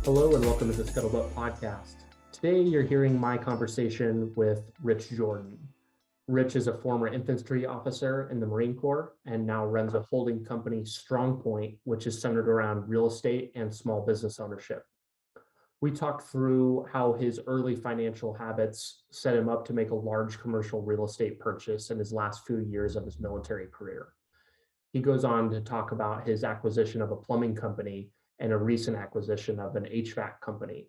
Hello and welcome to the Scuttlebutt Podcast. Today you're hearing my conversation with Rich Jordan. Rich is a former infantry officer in the Marine Corps and now runs a holding company, Strongpoint, which is centered around real estate and small business ownership. We talked through how his early financial habits set him up to make a large commercial real estate purchase in his last few years of his military career. He goes on to talk about his acquisition of a plumbing company and a recent acquisition of an HVAC company.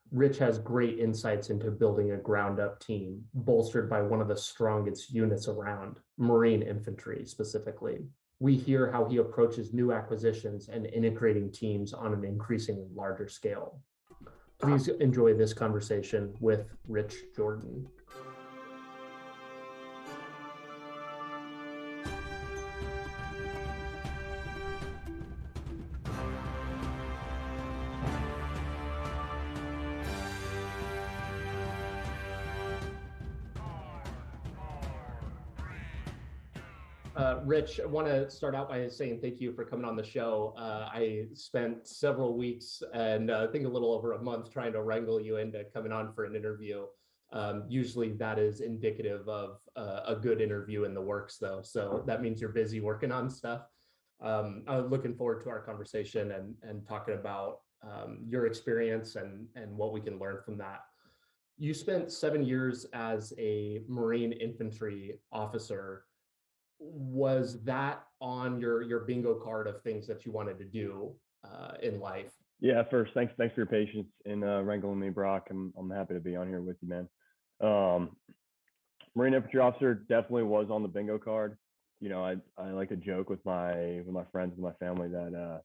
Rich has great insights into building a ground up team, bolstered by one of the strongest units around, Marine infantry specifically. We hear how he approaches new acquisitions and integrating teams on an increasingly larger scale. Please enjoy this conversation with Rich Jordan. Rich, I want to start out by saying thank you for coming on the show. I spent several weeks and I think a little over a month trying to wrangle you into coming on for an interview. Usually that is indicative of a good interview in the works, though. So that means you're busy working on stuff. I'm looking forward to our conversation and talking about your experience and what we can learn from that. You spent 7 years as a Marine infantry officer. Was that on your bingo card of things that you wanted to do in life? Yeah, first, thanks for your patience in wrangling me, Brock. I'm happy to be on here with you, man. Marine infantry officer definitely was on the bingo card. You know, I like to joke with my friends and my family that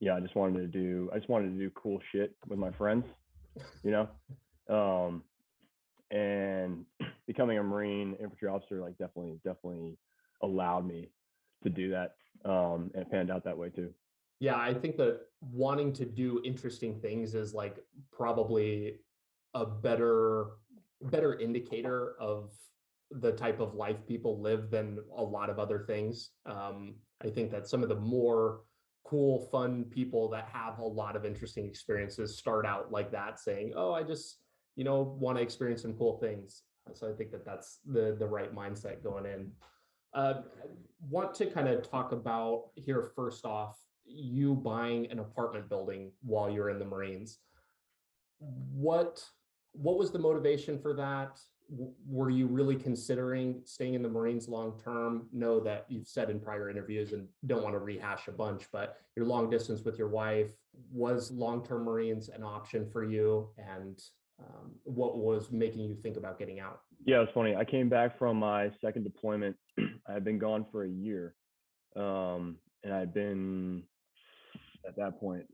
I just wanted to do cool shit with my friends, you know. And becoming a Marine infantry officer like definitely allowed me to do that, and it panned out that way too. Yeah, I think that wanting to do interesting things is like probably a better indicator of the type of life people live than a lot of other things. I think that some of the more cool, fun people that have a lot of interesting experiences start out like that, saying, "Oh, I just want to experience some cool things." So I think that that's the right mindset going in. Want to kind of talk about here first off, you buying an apartment building while you're in the Marines. What was the motivation for that? Were you really considering staying in the Marines long term? Know that you've said in prior interviews and don't want to rehash a bunch, but your long distance with your wife, was long-term Marines an option for you? And what was making you think about getting out? Yeah, it's funny. I came back from my second deployment. I had been gone for a year, and I'd been at that point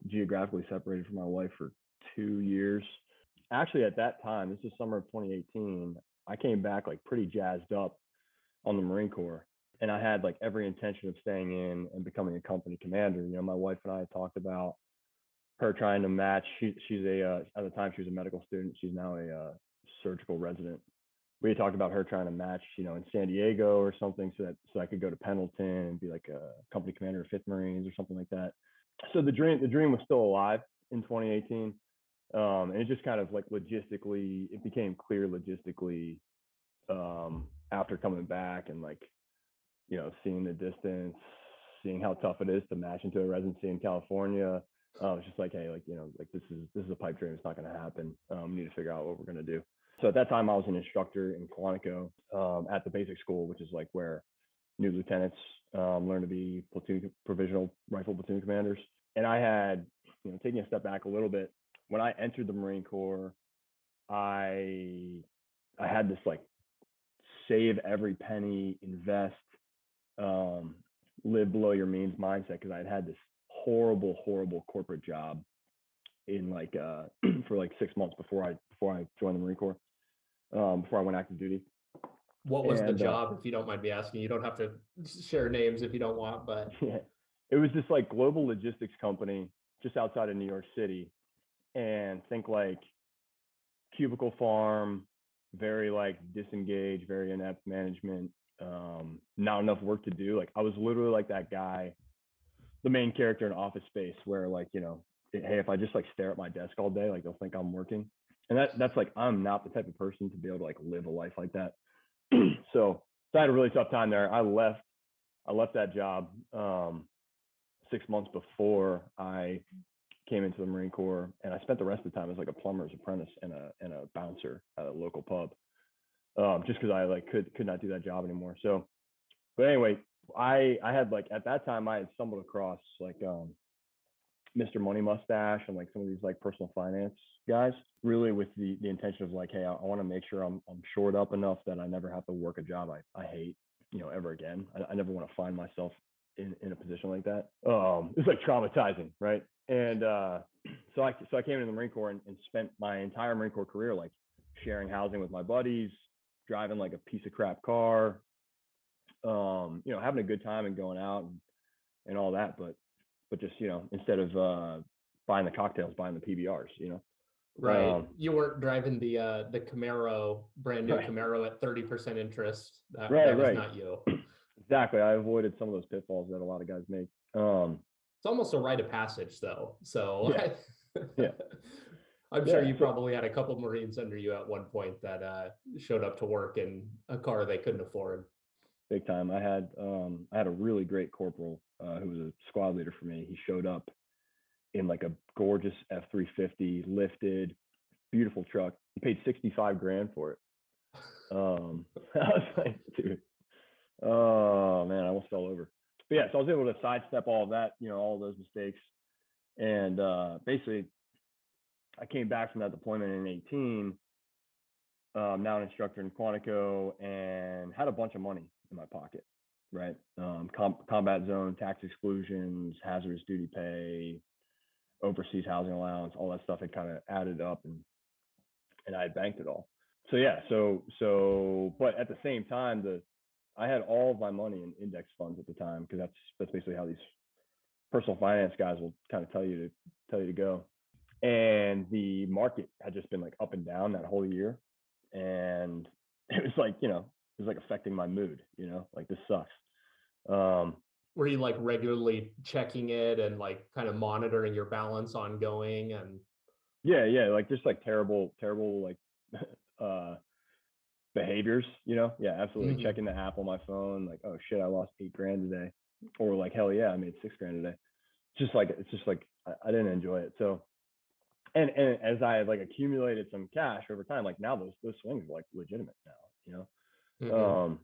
geographically separated from my wife for 2 years. Actually, at that time, this is summer of 2018, I came back like pretty jazzed up on the Marine Corps, and I had like every intention of staying in and becoming a company commander. You know, my wife and I had talked about her trying to match. She's at the time she was a medical student. She's now a surgical resident. We had talked about her trying to match, in San Diego or something, so I could go to Pendleton and be like a company commander of 5th Marines or something like that. So the dream was still alive in 2018, and it just kind of like logistically, it became clear logistically after coming back and like, seeing the distance, seeing how tough it is to match into a residency in California. It's just like, hey, this is a pipe dream. It's not going to happen. We need to figure out what we're going to do. So at that time, I was an instructor in Quantico at the basic school, which is like where new lieutenants learn to be provisional rifle platoon commanders. And I had, taking a step back a little bit, when I entered the Marine Corps, I had this like save every penny, invest, live below your means mindset, because I had this horrible corporate job in like for like 6 months before I joined the Marine Corps, before I went active duty. What was the job, if you don't mind me asking? You don't have to share names if you don't want, but yeah, it was this like global logistics company just outside of New York City, and think like cubicle farm, very like disengaged, very inept management, not enough work to do. Like I was literally like that guy, the main character in Office Space, where like, hey, if I just like stare at my desk all day, like they'll think I'm working. And that's like, I'm not the type of person to be able to like live a life like that. So I had a really tough time there. I left that job 6 months before I came into the Marine Corps, and I spent the rest of the time as like a plumber's apprentice and a bouncer at a local pub, just because I like could not do that job anymore. So, but anyway, I had like at that time I had stumbled across like Mr. Money Mustache and like some of these like personal finance guys, really with the intention of like, hey, I want to make sure I'm shored up enough that I never have to work a job I hate, ever again. I never want to find myself in a position like that. It's like traumatizing, right? And so I came into the Marine Corps and spent my entire Marine Corps career like sharing housing with my buddies, driving like a piece of crap car, having a good time and going out and all that, but just instead of buying the cocktails, buying the PBRs. Right. You weren't driving the Camaro, brand new Right. Camaro at 30% interest. That was not you. Exactly. I avoided some of those pitfalls that a lot of guys make. It's almost a rite of passage, though. So yeah. I'm sure you probably had a couple Marines under you at one point that showed up to work in a car they couldn't afford. Big time. I had a really great corporal who was a squad leader for me. He showed up in like a gorgeous F-350 lifted, beautiful truck. He paid $65,000 for it. I was like, dude, oh man, I almost fell over. But yeah, so I was able to sidestep all of that, all of those mistakes. And basically, I came back from that deployment in 2018. Now an instructor in Quantico, and had a bunch of money in my pocket, right? Combat zone, tax exclusions, hazardous duty pay, overseas housing allowance, all that stuff had kind of added up, and I had banked it all. So yeah, so but at the same time, I had all of my money in index funds at the time, because that's basically how these personal finance guys will kind of tell you to go. And the market had just been like up and down that whole year, and it was like, it was like affecting my mood, like this sucks. Were you like regularly checking it and like kind of monitoring your balance ongoing? And yeah, like just like terrible like behaviors, yeah, absolutely. Mm-hmm. Checking the app on my phone, like, oh shit, I lost $8,000 today, or like, hell yeah, I made $6,000 today. It's just like I didn't enjoy it. So and as I had like accumulated some cash over time, like now those swings are like legitimate now, Mm-hmm.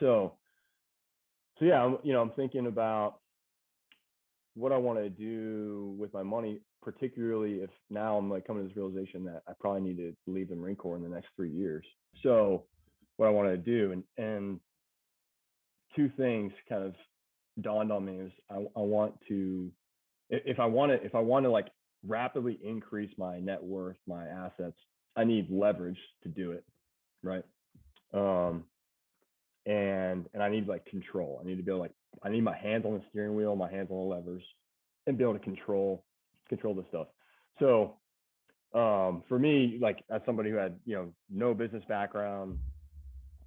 So yeah, I'm thinking about what I want to do with my money, particularly if now I'm like coming to this realization that I probably need to leave the Marine Corps in the next 3 years. So what I want to do, and two things kind of dawned on me, is I want to, if I want to like rapidly increase my net worth, my assets, I need leverage to do it, right? And I need like control. I need to be able I need my hands on the steering wheel, my hands on the levers, and be able to control this stuff. So for me, like as somebody who had no business background,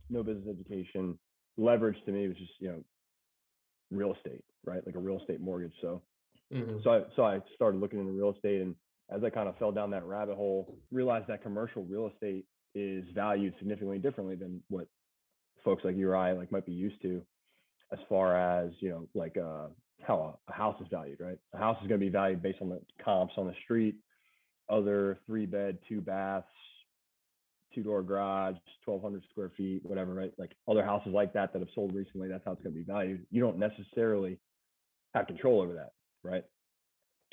no business education, leverage to me was just real estate, right? Like a real estate mortgage. So so I started looking into real estate, and as I kind of fell down that rabbit hole, realized that commercial real estate is valued significantly differently than what folks like you or I like might be used to, as far as like how a house is valued, right? A house is going to be valued based on the comps on the street, other 3-bed, 2-baths, 2-door garage, 1,200 square feet, whatever, right? Like other houses like that have sold recently, that's how it's going to be valued. You don't necessarily have control over that, right?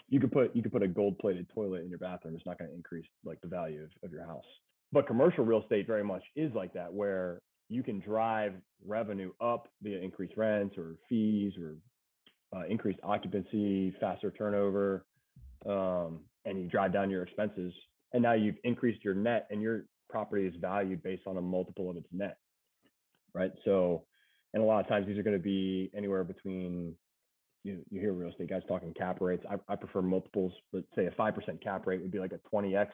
You could put a gold-plated toilet in your bathroom. It's not going to increase like the value of your house. But commercial real estate very much is like that, where you can drive revenue up via increased rents or fees or increased occupancy, faster turnover, and you drive down your expenses. And now you've increased your net, and your property is valued based on a multiple of its net, right? So, and a lot of times these are going to be anywhere between, you hear real estate guys talking cap rates. I prefer multiples, but say a 5% cap rate would be like a 20x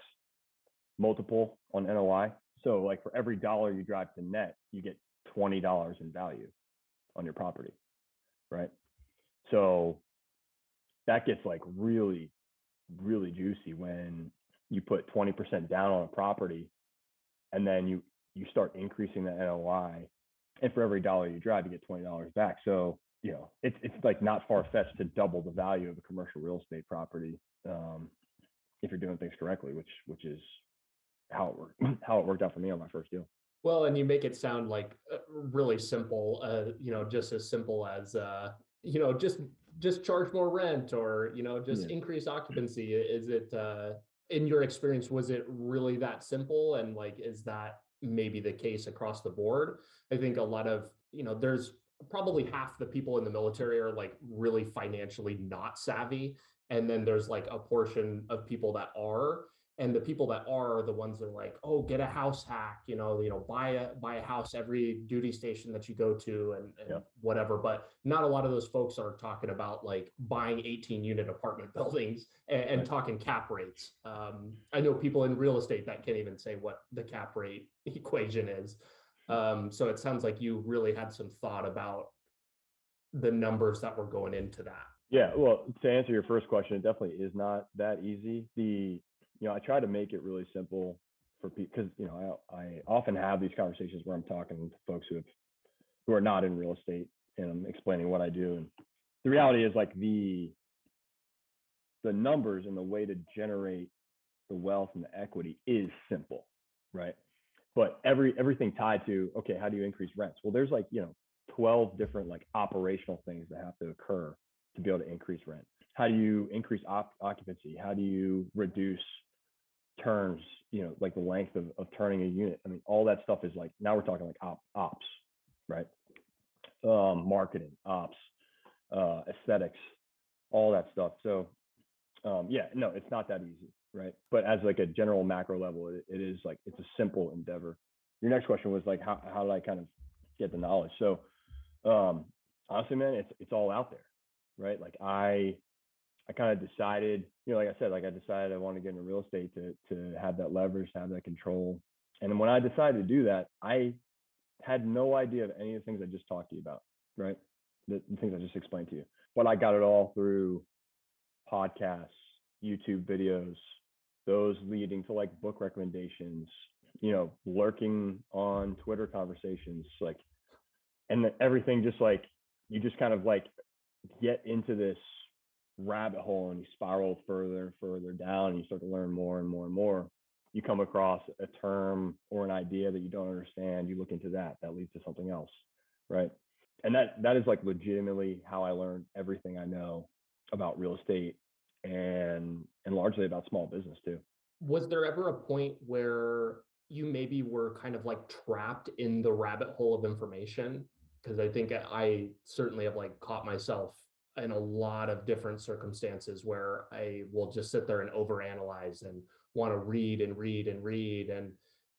multiple on NOI. So like for every dollar you drive to net, you get $20 in value on your property, right? So that gets like really really juicy when you put 20% down on a property, and then you start increasing the NOI, and for every dollar you drive, you get $20 back. So it's like not far fetched to double the value of a commercial real estate property, if you're doing things correctly, which is how it worked out for me on my first deal. Well, and you make it sound like really simple, just as simple as, just charge more rent, or, just increase occupancy. Is it, in your experience, was it really that simple? And like, is that maybe the case across the board? I think a lot of, there's probably half the people in the military are like really financially not savvy. And then there's like a portion of people that are. And the people that are the ones that are like, oh, get a house hack, buy a house every duty station that you go to, and whatever. But not a lot of those folks are talking about like buying 18-unit apartment buildings and talking cap rates. I know people in real estate that can't even say what the cap rate equation is. So it sounds like you really had some thought about the numbers that were going into that. Yeah, well, to answer your first question, it definitely is not that easy. I try to make it really simple for people, because I often have these conversations where I'm talking to folks who are not in real estate, and I'm explaining what I do. And the reality is, like, the numbers and the way to generate the wealth and the equity is simple, right? But everything tied to, okay, how do you increase rents? Well, there's 12 different like operational things that have to occur to be able to increase rent. How do you increase occupancy? How do you reduce turns, like the length of turning a unit? I mean, all that stuff is like, now we're talking like ops, right? Marketing, ops, aesthetics, all that stuff. So no, it's not that easy, right? But as like a general macro level, it is like, it's a simple endeavor. Your next question was like, how do I kind of get the knowledge? So honestly, man, it's all out there, right? Like I kind of decided, like I said, like I decided I wanted to get into real estate to have that leverage, to have that control. And when I decided to do that, I had no idea of any of the things I just talked to you about, right? The things I just explained to you. But I got it all through podcasts, YouTube videos, those leading to like book recommendations, lurking on Twitter conversations, like, and everything just like, you just kind of like get into this rabbit hole and you spiral further and further down, and you start to learn more and more and more. You come across a term or an idea that you don't understand, you look into that leads to something else, right? And that is like legitimately how I learned everything I know about real estate and largely about small business too. Was there ever a point where you maybe were kind of like trapped in the rabbit hole of information? Because I think I certainly have like caught myself in a lot of different circumstances where I will just sit there and overanalyze and want to read and read and read, and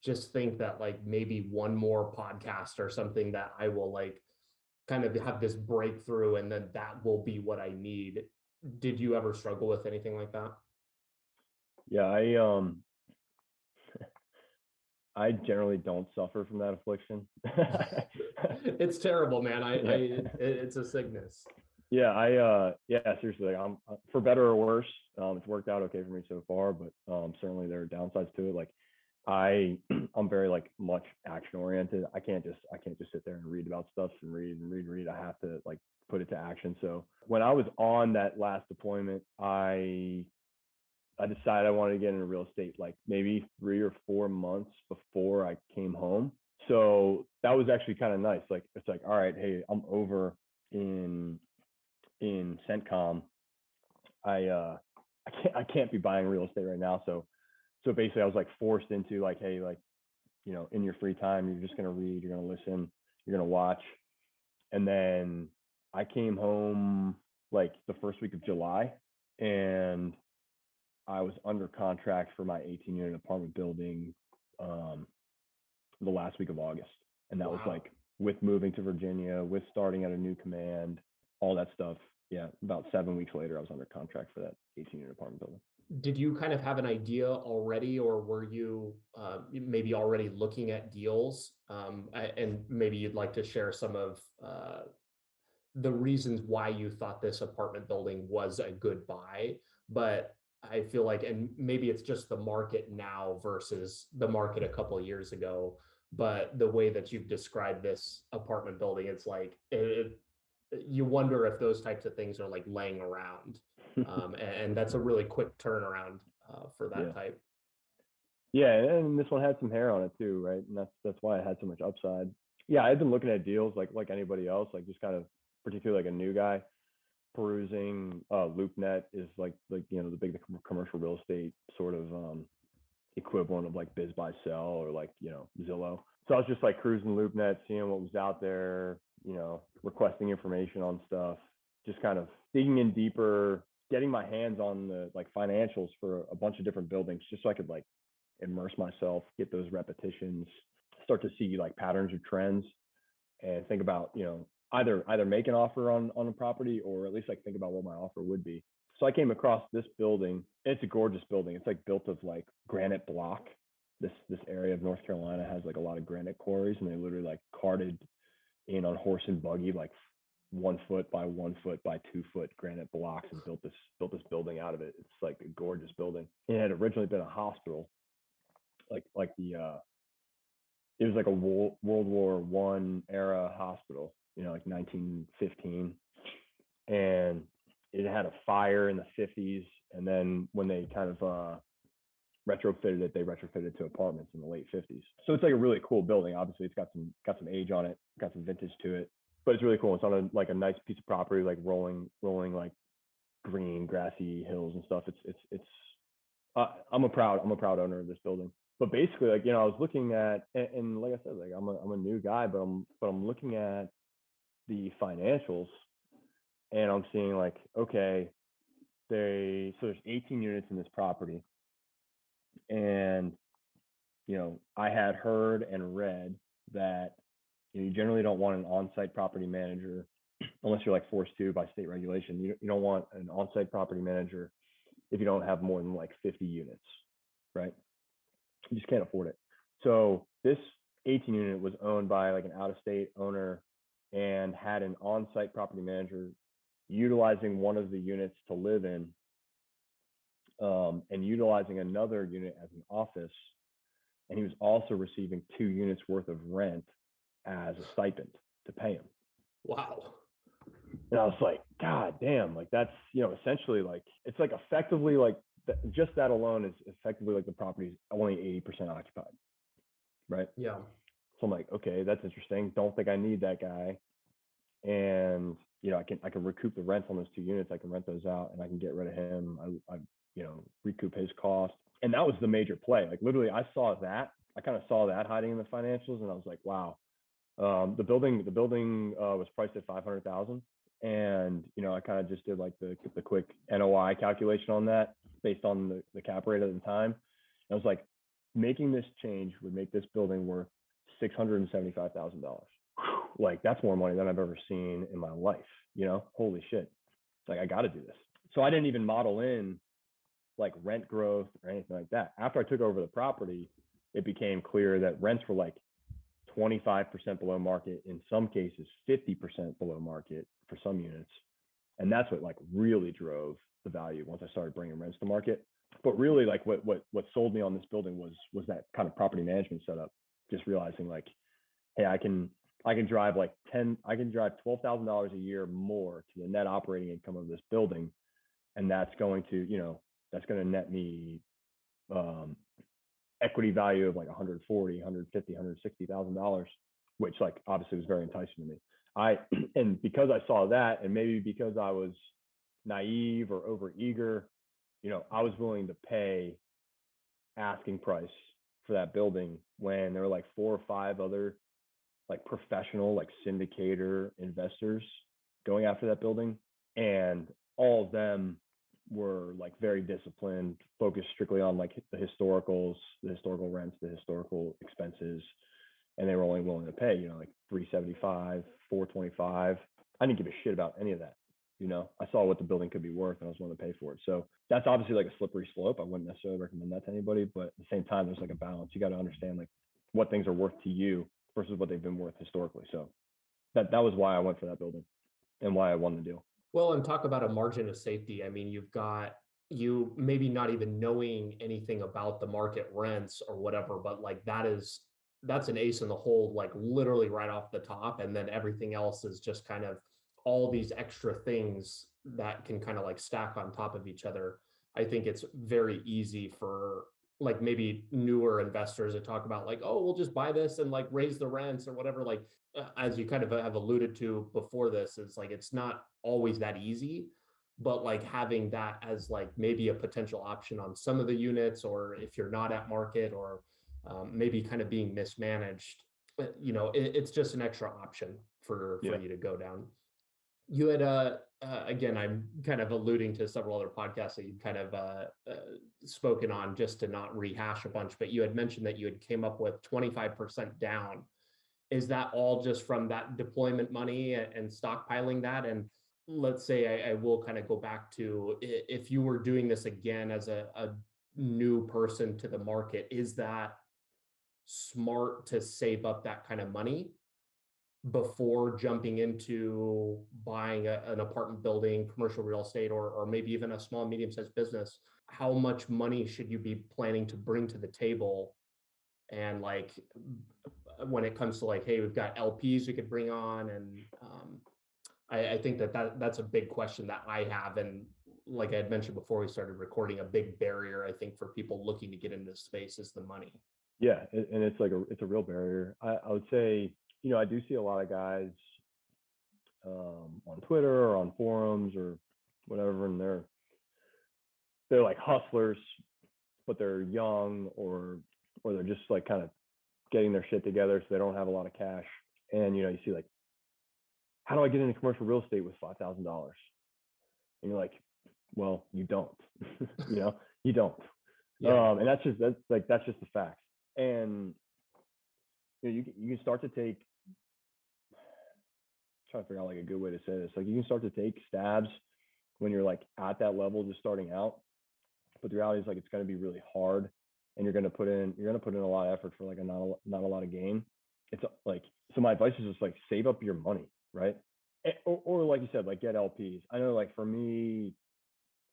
just think that like maybe one more podcast or something that I will like kind of have this breakthrough, and then that will be what I need. Did you ever struggle with anything like that? Yeah, I generally don't suffer from that affliction. It's terrible, man. It's a sickness. Yeah, seriously, like I'm for better or worse, it's worked out okay for me so far, but certainly there are downsides to it. Like I'm very like much action oriented. I can't just sit there and read about stuff and read. I have to like put it to action. So when I was on that last deployment, I decided I wanted to get into real estate like maybe 3 or 4 months before I came home. So that was actually kind of nice. Like it's like, all right, hey, I'm over in CENTCOM. I can't be buying real estate right now. So basically I was like forced into like, hey, like, in your free time, you're just going to read, you're going to listen, you're going to watch. And then I came home like the first week of July, and I was under contract for my 18-unit apartment building the last week of August. And that was like with moving to Virginia, with starting at a new command, all that stuff. Yeah, about 7 weeks later, I was under contract for that 18-unit apartment building. Did you kind of have an idea already, or were you maybe already looking at deals? And maybe you'd like to share some of the reasons why you thought this apartment building was a good buy. But I feel like, and maybe it's just the market now versus the market a couple of years ago, but the way that you've described this apartment building, it's like you wonder if those types of things are like laying around, and that's a really quick turnaround for that Yeah. type. Yeah, and this one had some hair on it too, right? And that's why it had so much upside. Yeah, I've been looking at deals like anybody else, like just kind of particularly like a new guy perusing. LoopNet is like the big commercial real estate sort of equivalent of like Biz Buy Sell or like Zillow. So I was just like cruising LoopNet, seeing what was out there, requesting information on stuff, just kind of digging in deeper, getting my hands on the like financials for a bunch of different buildings, just so I could like immerse myself, get those repetitions, start to see like patterns or trends, and think about either make an offer on a property or at least like think about what my offer would be. So I came across this building. It's a gorgeous building. It's like built of like granite block. This area of North Carolina has like a lot of granite quarries, and they literally like carted in on horse and buggy like 1 foot by 1 foot by 2 foot granite blocks and built this building out of it. It's like a gorgeous building. It had originally been a hospital, like the it was like a World War One era hospital, like 1915, and it had a fire in the 50s, and then when they kind of retrofitted it, they retrofitted it to apartments in the late 50s. So it's like a really cool building. Obviously, it's got some age on it, got some vintage to it, but it's really cool. It's on a nice piece of property, like rolling like green grassy hills and stuff. It's I'm a proud owner of this building. But basically, like I was looking at, and like I said, like I'm a new guy, but I'm looking at the financials, and I'm seeing like, okay, there's 18 units in this property, and I had heard and read that you generally don't want an on-site property manager unless you're like forced to by state regulation. You don't want an on-site property manager if you don't have more than like 50 units, right? You just can't afford it. So this 18 unit was owned by like an out-of-state owner and had an on-site property manager utilizing one of the units to live in, and utilizing another unit as an office. And he was also receiving 2 units worth of rent as a stipend to pay him. Wow. And I was like, God damn, like that's, essentially like, it's like effectively like just that alone is effectively like the property's only 80% occupied. Right. Yeah. So I'm like, okay, that's interesting. Don't think I need that guy. And, I can recoup the rent on those 2 units. I can rent those out and I can get rid of him. I recoup his cost. And that was the major play. Like literally I saw that. I kind of saw that hiding in the financials, and I was like, wow. The building was priced at $500,000. And, I kind of just did like the quick NOI calculation on that based on the cap rate at the time. And I was like, making this change would make this building worth $675,000. Like that's more money than I've ever seen in my life. Holy shit. It's like, I got to do this. So I didn't even model in like rent growth or anything like that. After I took over the property, it became clear that rents were like 25% below market, in some cases 50% below market for some units. And that's what like really drove the value once I started bringing rents to market. But really like what sold me on this building was that kind of property management setup. Just realizing like, hey, I can drive like $12,000 a year more to the net operating income of this building, and that's going to net me equity value of like $140,000, $150,000, $160,000, which like obviously was very enticing to me. And because I saw that, and maybe because I was naive or overeager, I was willing to pay asking price for that building when there were like 4 or 5 other like professional, like syndicator investors going after that building. And all of them were like very disciplined, focused strictly on like the historical rents, the historical expenses. And they were only willing to pay, like $375, $425. I didn't give a shit about any of that. I saw what the building could be worth and I was willing to pay for it. So that's obviously like a slippery slope. I wouldn't necessarily recommend that to anybody, but at the same time, there's like a balance. You got to understand like what things are worth to you versus what they've been worth historically. So that was why I went for that building and why I won the deal. Well, and talk about a margin of safety. I mean, you've got you maybe not even knowing anything about the market rents or whatever, but like that's an ace in the hole, like literally right off the top. And then everything else is just kind of all these extra things that can kind of like stack on top of each other. I think it's very easy for like maybe newer investors to talk about like, oh, we'll just buy this and like raise the rents or whatever. Like, as you kind of have alluded to before, this is like, it's not always that easy, but like having that as like maybe a potential option on some of the units, or if you're not at market, or maybe kind of being mismanaged, it's just an extra option for Yeah. you to go down. You had again, I'm kind of alluding to several other podcasts that you'd kind of spoken on, just to not rehash a bunch, but you had mentioned that you had came up with 25% down. Is that all just from that deployment money and stockpiling that? And let's say I will kind of go back to, if you were doing this again as a new person to the market, is that smart to save up that kind of money before jumping into buying an apartment building, commercial real estate, or maybe even a small, medium-sized business? How much money should you be planning to bring to the table? And like, when it comes to like, hey, we've got LPs we could bring on, and I think that's a big question that I have, and like I had mentioned before we started recording, a big barrier I think for people looking to get into this space is the money. Yeah, and it's like it's a real barrier. I would say, I do see a lot of guys on Twitter or on forums or whatever, and they're like hustlers, but they're young, or they're just like kind of getting their shit together, so they don't have a lot of cash. And you see like, how do I get into commercial real estate with $5,000? And you're like, well, you don't. You don't. Yeah. And that's just the facts. And you can start to take, trying to figure out like a good way to say this. Like, you can start to take stabs when you're like at that level, just starting out. But the reality is like, it's going to be really hard, and you're going to put in a lot of effort for like not a lot of gain. It's like, so my advice is just like, save up your money, right? Or like you said, like, get LPs. I know, like, for me,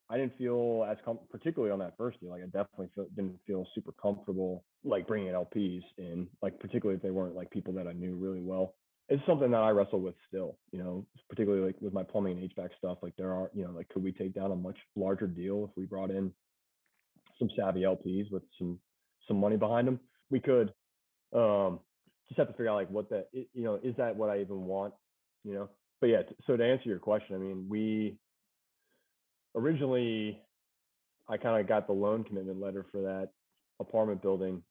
I didn't feel as particularly on that first deal. Like, I definitely didn't feel super comfortable like bringing LPs in, like, particularly if they weren't like people that I knew really well. It's something that I wrestle with still, particularly like with my plumbing and HVAC stuff. Like, there are, like, could we take down a much larger deal if we brought in some savvy LPs with some money behind them? We could. Just have to figure out like what that, is that what I even want? But yeah, so to answer your question, I mean, we originally, I kind of got the loan commitment letter for that apartment building,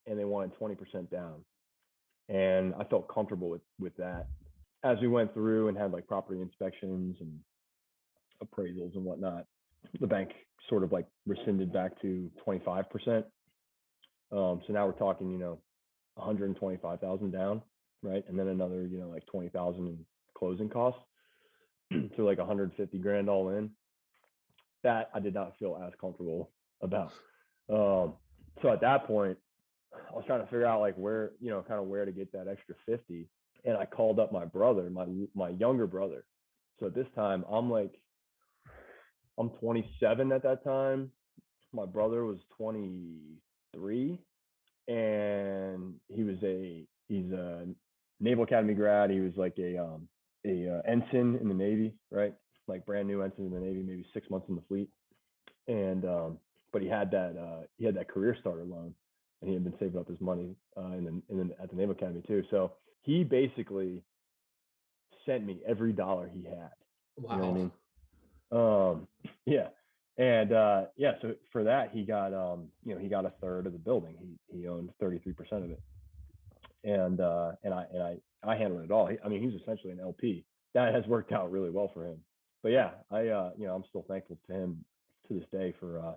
and they wanted 20% down, and I felt comfortable with that. As we went through and had like property inspections and appraisals and whatnot, the bank sort of like rescinded back to 25%. So now we're talking, 125,000 down, right? And then another, like 20,000 in closing costs. So like 150 grand all in. That I did not feel as comfortable about. So at that point, I was trying to figure out like where, kind of where to get that extra 50. And I called up my brother, my younger brother. So at this time, I'm 27 at that time. My brother was 23, and he's a Naval Academy grad. He was like a ensign in the Navy, right? Like brand new ensign in the Navy, maybe 6 months in the fleet. And but he had that career starter loan, and he had been saving up his money at the Naval Academy too. So he basically sent me every dollar he had. Wow. You know what I mean? Yeah. And so for that, he got he got a third of the building. He owned 33% of it, and I handled it all. I mean, he's essentially an LP. That has worked out really well for him. But yeah, I'm still thankful to him to this day for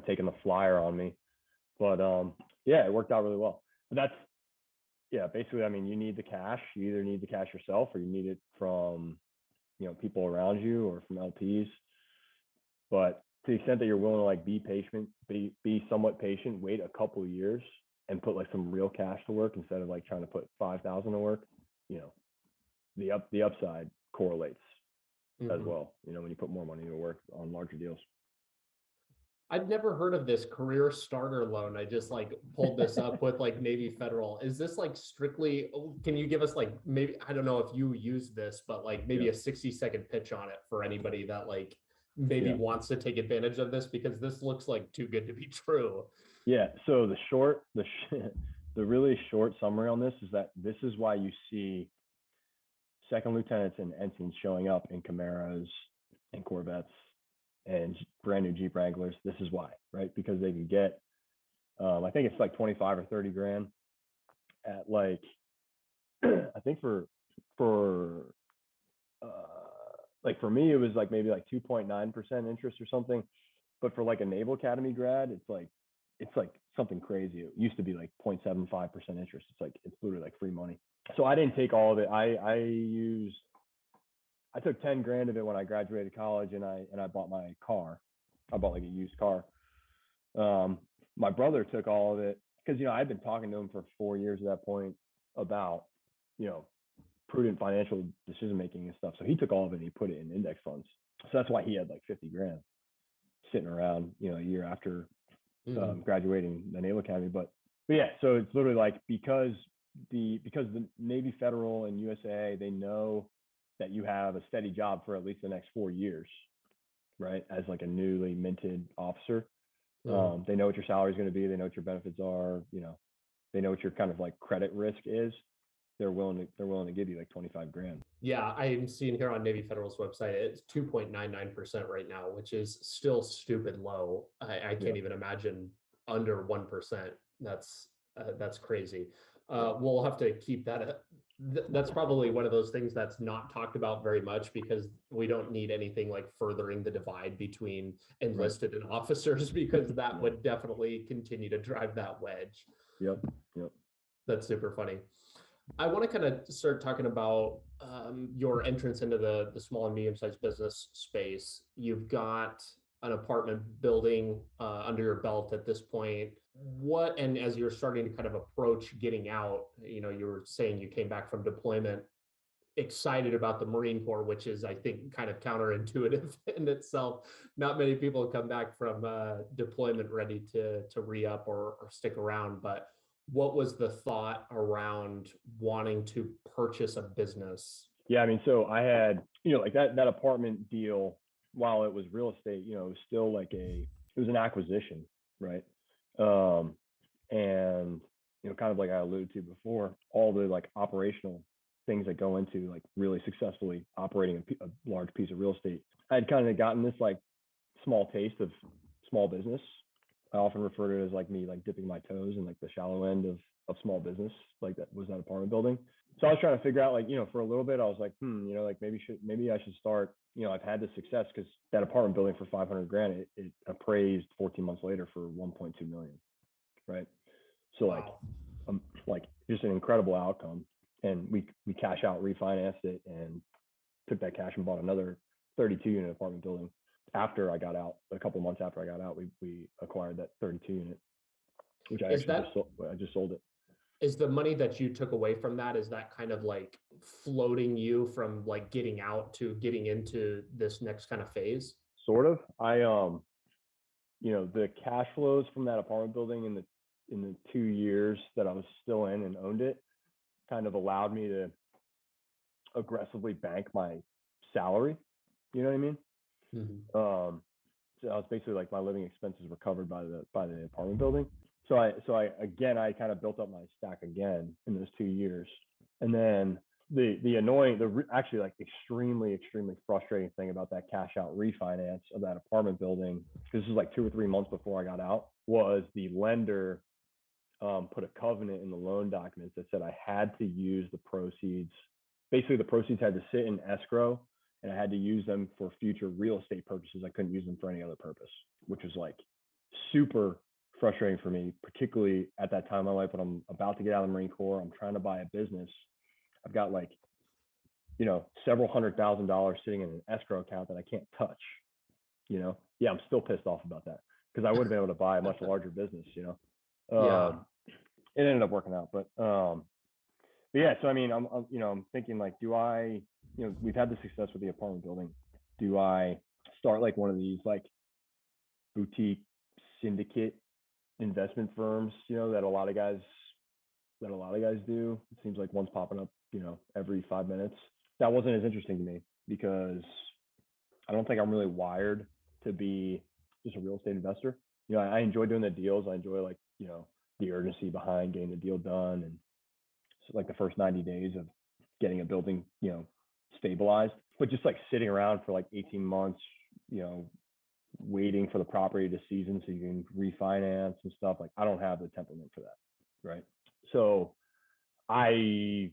taking the flyer on me. But yeah, it worked out really well. But that's basically, I mean, you need the cash. You either need the cash yourself, or you need it from people around you or from LPs. But to the extent that you're willing to like be patient, be somewhat patient, wait a couple of years and put like some real cash to work instead of like trying to put 5,000 to work, the upside correlates as well, when you put more money to work on larger deals. I've never heard of this career starter loan. I just like pulled this up with like Navy Federal. Is this like strictly, can you give us like maybe, I don't know if you use this, but like maybe Yeah. a 60-second pitch on it for anybody that like maybe Yeah. wants to take advantage of this because this looks like too good to be true. Yeah. So the really short summary on this is that this is why you see second lieutenants and ensigns showing up in Camaros and Corvettes and brand new Jeep Wranglers. This is why, right? Because they can get, I think it's like 25 or 30 grand at like, I think for uh, like for me, it was like maybe like 2.9% interest or something. But for like a Naval Academy grad, it's like something crazy. It used to be like 0.75% interest. It's literally like free money. So I didn't take all of it. I took 10 grand of it when I graduated college, and I bought my car. I bought like a used car. My brother took all of it because, you know, I'd been talking to him for 4 years at that point about, you know, prudent financial decision making and stuff. So he took all of it and he put it in index funds. So that's why he had like 50 grand sitting around, you know, a year after graduating the Naval Academy. But yeah, so it's literally like because the Navy Federal and USA, they know that you have a steady job for at least the next 4 years, right? As like a newly minted officer. They know what your salary is going to be. They know what your benefits are. You know, they know what your kind of like credit risk is. They're willing to give you like 25 grand. Yeah, I'm seeing here on Navy Federal's website, it's 2.99% right now, which is still stupid low. I can't even imagine under 1%. That's crazy. We'll have to keep that. That's probably one of those things that's not talked about very much because we don't need anything like furthering the divide between enlisted and officers because that would definitely continue to drive that wedge. Yep. That's super funny. I want to kind of start talking about your entrance into the small and medium-sized business space. You've got an apartment building under your belt at this point. What, and as you're starting to kind of approach getting out, you know, you were saying you came back from deployment excited about the Marine Corps, which is, I think, kind of counterintuitive in itself. Not many people come back from deployment ready to re-up or stick around, but what was the thought around wanting to purchase a business? Yeah, I mean, so I had, you know, like that apartment deal, while it was real estate, you know, it was still like it was an acquisition, right? And, you know, kind of like I alluded to before, all the like operational things that go into like really successfully operating a large piece of real estate. I had kind of gotten this like small taste of small business. I often refer to it as like me like dipping my toes in like the shallow end of small business, like that was that apartment building. So I was trying to figure out like, you know, for a little bit I was like, you know, like maybe I should start, you know, I've had this success because that apartment building for 500 grand, it appraised 14 months later for 1.2 million. Right. So like just an incredible outcome. And we cash out, refinanced it, and took that cash and bought another 32 unit apartment building. After I got out, a couple of months after I got out, we acquired that 32 unit, which I just sold it. Is the money that you took away from that, is that kind of like floating you from like getting out to getting into this next kind of phase? Sort of. You know, the cash flows from that apartment building in the 2 years that I was still in and owned it kind of allowed me to aggressively bank my salary. You know what I mean? So I was basically like my living expenses were covered by the apartment building. So I kind of built up my stack again in those 2 years. And then actually like extremely frustrating thing about that cash out refinance of that apartment building, because this is like 2 or 3 months before I got out, was the lender put a covenant in the loan documents that said I had to use the proceeds. Basically, the proceeds had to sit in escrow, and I had to use them for future real estate purposes. I couldn't use them for any other purpose, which was like super frustrating for me, particularly at that time in my life when I'm about to get out of the Marine Corps. I'm trying to buy a business. I've got like, you know, several $100,000 sitting in an escrow account that I can't touch. You know, yeah, I'm still pissed off about that because I would have been able to buy a much larger business. You know, it ended up working out, but yeah. So I mean, I'm thinking like, do I, you know, we've had the success with the apartment building. Do I start like one of these like boutique syndicate investment firms, that a lot of guys do. It seems like one's popping up, every 5 minutes. That wasn't as interesting to me because I don't think I'm really wired to be just a real estate investor. I enjoy doing the deals. I enjoy the urgency behind getting the deal done, and so like the first 90 days of getting a building, stabilized. But just like sitting around for like 18 months, waiting for the property to season so you can refinance and stuff, like I don't have the temperament for that, right? So I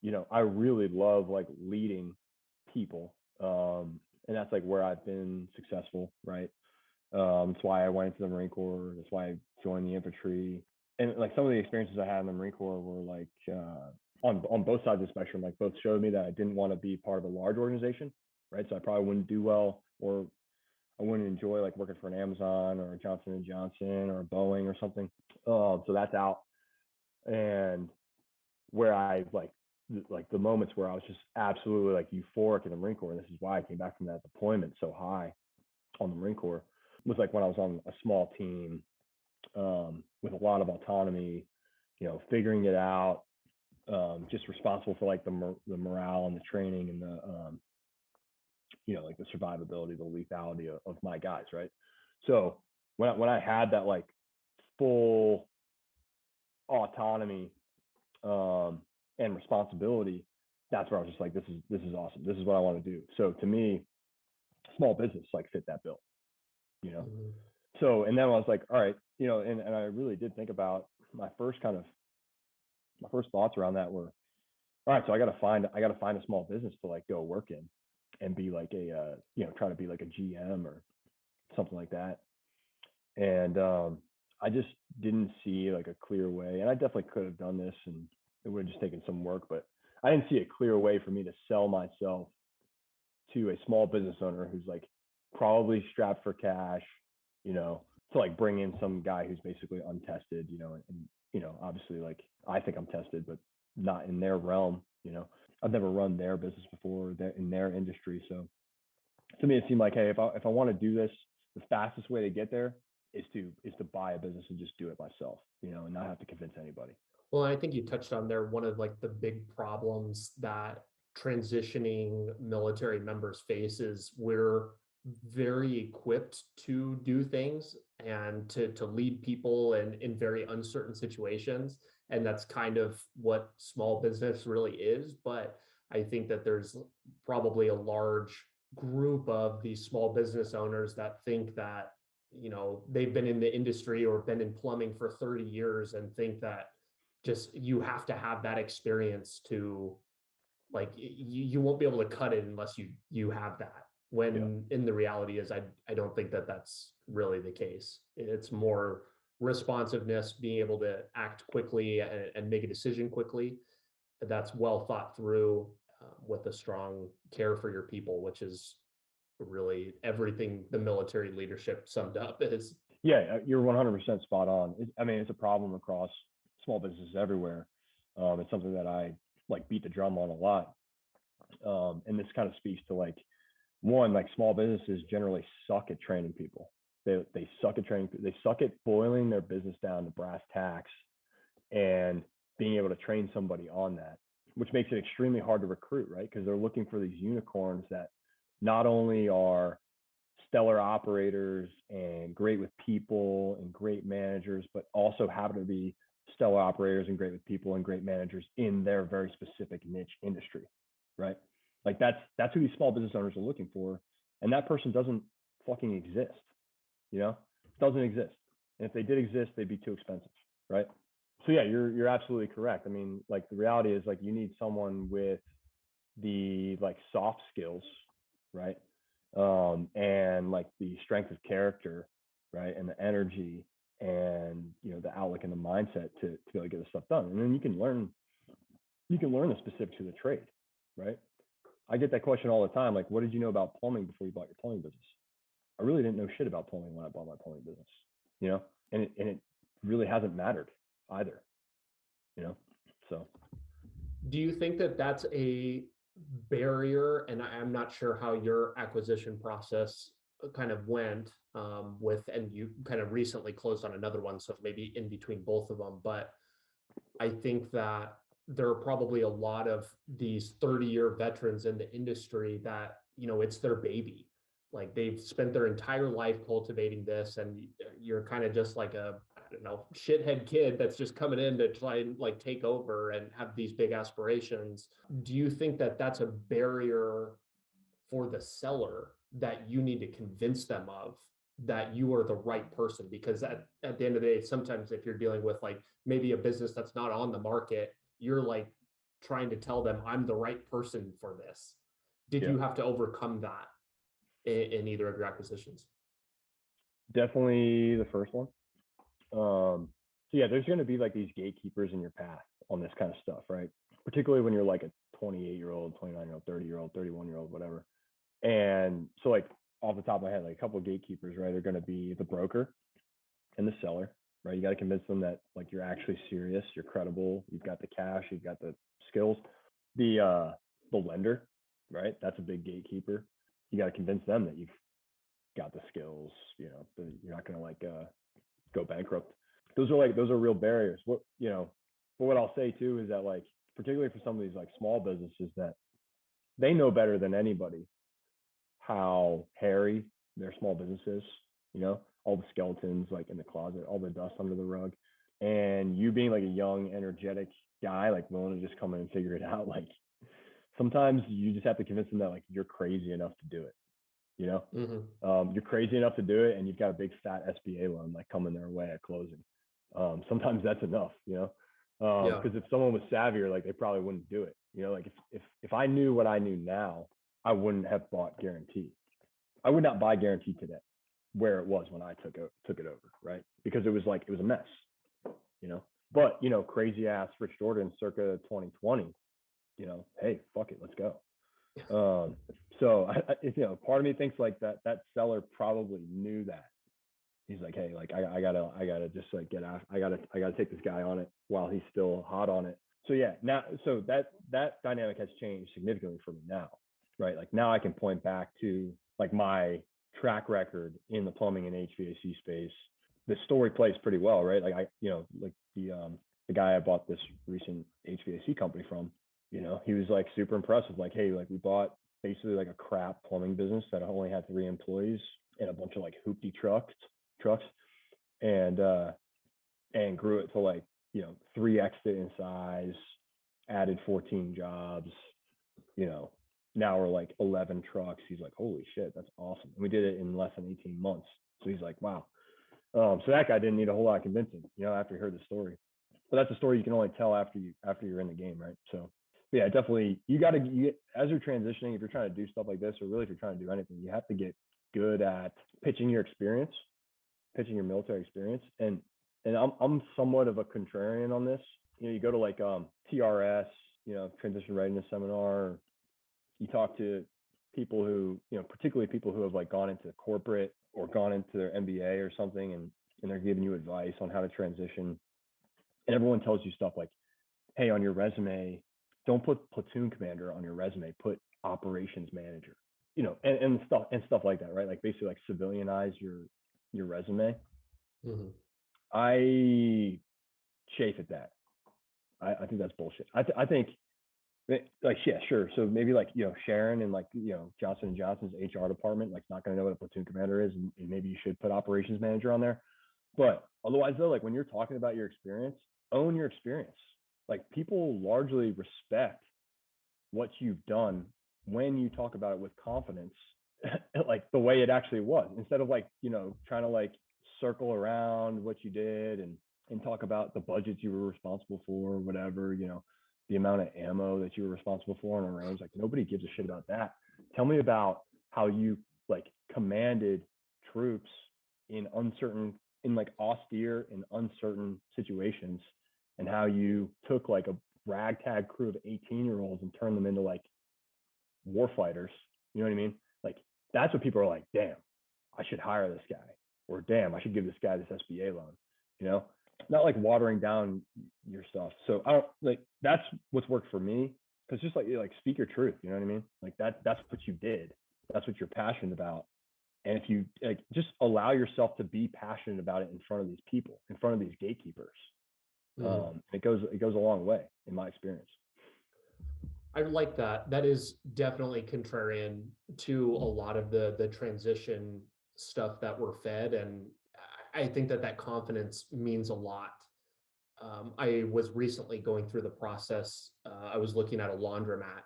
really love like leading people, and that's like where I've been successful, right? That's why I went into the Marine Corps. That's why I joined the infantry. And like some of the experiences I had in the Marine Corps were like on both sides of the spectrum. Like both showed me that I didn't want to be part of a large organization, right? So I probably wouldn't do well, or I wouldn't enjoy like working for an Amazon or a Johnson and Johnson or a Boeing or something. So that's out. And where I like the moments where I was just absolutely like euphoric in the Marine Corps, and this is why I came back from that deployment so high on the Marine Corps, was like when I was on a small team, with a lot of autonomy, figuring it out, just responsible for like the morale and the training and the like the survivability, the lethality of my guys, right? So when I had that like full autonomy and responsibility, that's where I was just like, this is awesome. This is what I want to do. So to me, small business like fit that bill, Mm-hmm. So, and then I was like, all right, and I really did think about my first thoughts around that were, all right, so I got to find a small business to like go work in and be like a, try to be like a GM or something like that. And I just didn't see like a clear way. And I definitely could have done this, and it would have just taken some work, but I didn't see a clear way for me to sell myself to a small business owner who's like probably strapped for cash, to like bring in some guy who's basically untested, and obviously like I think I'm tested, but not in their realm. I've never run their business before in their industry. So to me, it seemed like, hey, if I want to do this, the fastest way to get there is to buy a business and just do it myself, and not have to convince anybody. Well, I think you touched on there one of like the big problems that transitioning military members face is we're very equipped to do things and to lead people in very uncertain situations. And that's kind of what small business really is. But I think that there's probably a large group of these small business owners that think that, they've been in the industry or been in plumbing for 30 years and think that just you have to have that experience to like you won't be able to cut it unless you have that, when in the reality is I don't think that that's really the case. It's more responsiveness, being able to act quickly and make a decision quickly that's well thought through, with a strong care for your people, which is really everything the military leadership summed up is. Yeah, you're 100% spot on. It's a problem across small businesses everywhere. It's something that I like beat the drum on a lot. And this kind of speaks to like, one, like small businesses generally suck at training people. They suck at training. They suck at boiling their business down to brass tacks and being able to train somebody on that, which makes it extremely hard to recruit, right? Because they're looking for these unicorns that not only are stellar operators and great with people and great managers, but also happen to be stellar operators and great with people and great managers in their very specific niche industry, right? Like that's who these small business owners are looking for. And that person doesn't fucking exist, doesn't exist. And if they did exist, they'd be too expensive, right? So yeah, you're absolutely correct. I mean, like the reality is like you need someone with the like soft skills, right? And like the strength of character, right? And the energy and, the outlook and the mindset to be able to get this stuff done. And then you can learn the specifics of the trade, right? I get that question all the time. Like, what did you know about plumbing before you bought your plumbing business? I really didn't know shit about plumbing when I bought my plumbing business, and it really hasn't mattered either, so. Do you think that that's a barrier? And I'm not sure how your acquisition process kind of went with, and you kind of recently closed on another one, so maybe in between both of them. But I think that there are probably a lot of these 30-year veterans in the industry that, it's their baby. Like they've spent their entire life cultivating this, and you're kind of just like a, I don't know, shithead kid that's just coming in to try and like take over and have these big aspirations. Do you think that that's a barrier for the seller that you need to convince them of that you are the right person? Because at the end of the day, sometimes if you're dealing with like maybe a business that's not on the market, you're like trying to tell them I'm the right person for this. Did Yeah, you have to overcome that in either of your acquisitions? definitely the first one. So yeah, there's going to be like these gatekeepers in your path on this kind of stuff, right? Particularly when you're like a 28-year-old, 29-year-old, 30-year-old, 31-year-old, whatever. And so like off the top of my head, like a couple of gatekeepers, right, are going to be the broker and the seller, right? You got to convince them that like you're actually serious, you're credible, you've got the cash, you've got the skills. The lender, right? That's a big gatekeeper. You got to convince them that you've got the skills, that you're not going to like go bankrupt. Those are real barriers. But what I'll say too is that like particularly for some of these like small businesses, that they know better than anybody how hairy their small business is, all the skeletons like in the closet, all the dust under the rug. And you being like a young, energetic guy, like willing to just come in and figure it out, like sometimes you just have to convince them that like you're crazy enough to do it. You're crazy enough to do it, and you've got a big fat SBA loan like coming their way at closing. Sometimes that's enough, because if someone was savvier, like they probably wouldn't do it. Like if I knew what I knew now, I wouldn't have bought Guarantee. I would not buy Guarantee today, where it was when I took it over, right? Because it was a mess, But crazy ass Rich Jordan, circa 2020, hey, fuck it, let's go. So part of me thinks like that seller probably knew that. He's like, hey, like I gotta just like get out. I gotta take this guy on it while he's still hot on it. So yeah, now so that dynamic has changed significantly for me now, right? Like now I can point back to like my track record in the plumbing and HVAC space. The story plays pretty well, right? Like like the guy I bought this recent HVAC company from, he was like super impressive. Like, hey, like we bought basically like a crap plumbing business that only had 3 employees and a bunch of like hoopty trucks and grew it to like 3x it in size, added 14 jobs. Now we're like 11 trucks. He's like, holy shit, that's awesome. And we did it in less than 18 months. So he's like, wow. So that guy didn't need a whole lot of convincing, after he heard the story. But that's a story you can only tell after you're in the game, right? So yeah, definitely you as you're transitioning, if you're trying to do stuff like this, or really if you're trying to do anything, you have to get good at pitching your military experience. And I'm somewhat of a contrarian on this. You go to like TRS, transition readiness seminar, you talk to people who, particularly people who have like gone into corporate or gone into their MBA or something, and they're giving you advice on how to transition. And everyone tells you stuff like, hey, on your resume, don't put platoon commander on your resume, put operations manager, and stuff like that, right? Like basically like civilianize your resume. Mm-hmm. I chafe at that. I think that's bullshit. I think like, yeah, sure. So maybe like, Sharon and like, Johnson & Johnson's HR department, like not going to know what a platoon commander is. And maybe you should put operations manager on there. But otherwise though, like when you're talking about your experience, own your experience. Like people largely respect what you've done when you talk about it with confidence, like the way it actually was, instead of like, trying to like circle around what you did and talk about the budgets you were responsible for, whatever, the amount of ammo that you were responsible for on a range. Like nobody gives a shit about that. Tell me about how you like commanded troops in like austere and uncertain situations, and how you took like a ragtag crew of 18-year-olds and turned them into like war fighters. You know what I mean? Like that's what people are like, damn, I should hire this guy, or damn, I should give this guy this SBA loan, not like watering down your stuff. So I don't like, that's what's worked for me. Cause just like speak your truth, you know what I mean? Like that's what you did. That's what you're passionate about. And if you like, just allow yourself to be passionate about it in front of these people, in front of these gatekeepers, it goes a long way in my experience. I like that. That is definitely contrarian to a lot of the transition stuff that we're fed, and I think that confidence means a lot. I was recently going through the process. I was looking at a laundromat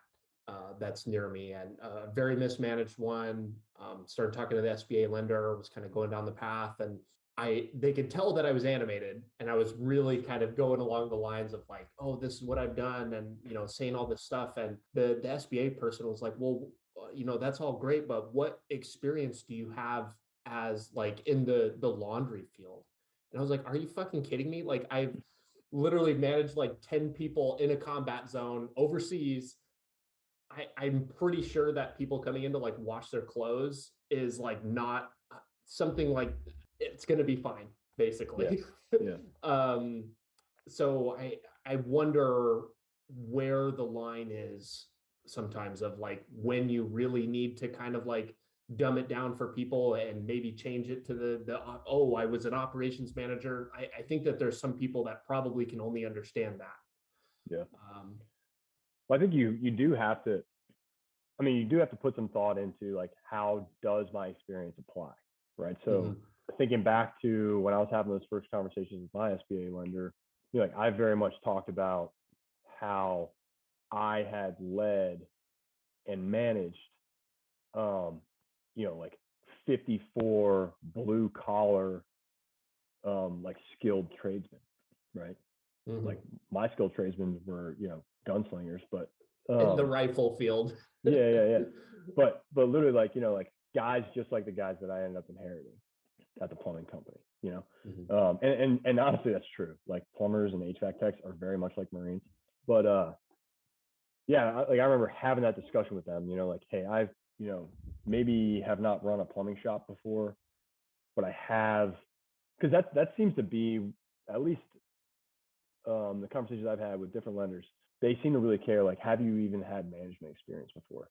that's near me, and a very mismanaged one. Started talking to the SBA lender, was kind of going down the path, and they could tell that I was animated, and I was really kind of going along the lines of like, oh, this is what I've done, and saying all this stuff. And the SBA person was like, well, that's all great, but what experience do you have as like in the laundry field? And I was like, are you fucking kidding me? Like, I've literally managed like 10 people in a combat zone overseas. I'm pretty sure that people coming in to like wash their clothes is like not something like it's going to be fine, basically. Yeah. So I wonder where the line is sometimes of like when you really need to kind of like dumb it down for people and maybe change it to the oh, I was an operations manager. I think that there's some people that probably can only understand that. Yeah. Well, I think you do have to. I mean, you do have to put some thought into like, how does my experience apply, right? So thinking back to when I was having those first conversations with my SBA lender, like I very much talked about how I had led and managed, like 54 blue collar, like skilled tradesmen, right? Like my skilled tradesmen were, gunslingers, but in the rifle field. yeah. But literally like, like guys just like the guys that I ended up inheriting at the plumbing company, and honestly, that's true. Like plumbers and HVAC techs are very much like Marines. But I remember having that discussion with them, like, hey, I've, maybe have not run a plumbing shop before, but I have, because that seems to be at least the conversations I've had with different lenders, they seem to really care, like, have you even had management experience before?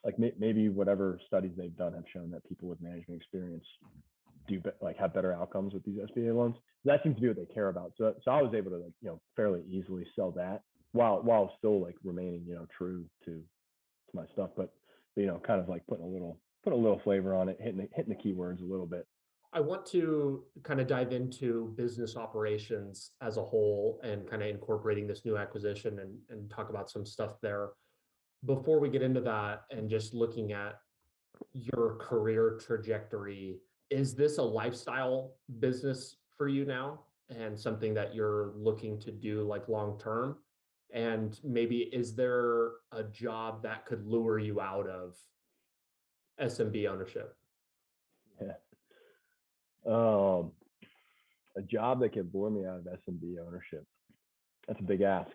Like maybe whatever studies they've done have shown that people with management experience have better outcomes with these SBA loans. That seems to be what they care about. So I was able to like, fairly easily sell that while still like remaining, true to my stuff, but kind of like putting a little flavor on it, hitting the keywords a little bit. I want to kind of dive into business operations as a whole and kind of incorporating this new acquisition and talk about some stuff there. Before we get into that and just looking at your career trajectory, is this a lifestyle business for you now and something that you're looking to do like long term? And maybe is there a job that could lure you out of SMB ownership? Yeah. A job that could lure me out of SMB ownership. That's a big ask.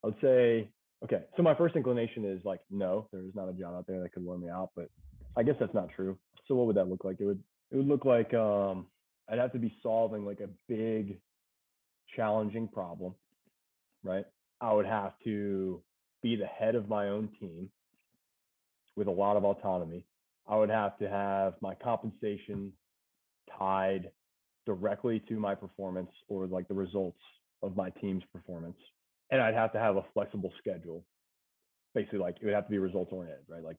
I would say, okay, so my first inclination is like, no, there's not a job out there that could lure me out, but I guess that's not true. So what would that look like? It would look like I'd have to be solving like a big, challenging problem, right? I would have to be the head of my own team with a lot of autonomy. I would have to have my compensation tied directly to my performance or like the results of my team's performance. And I'd have to have a flexible schedule. Basically, like it would have to be results oriented, right? Like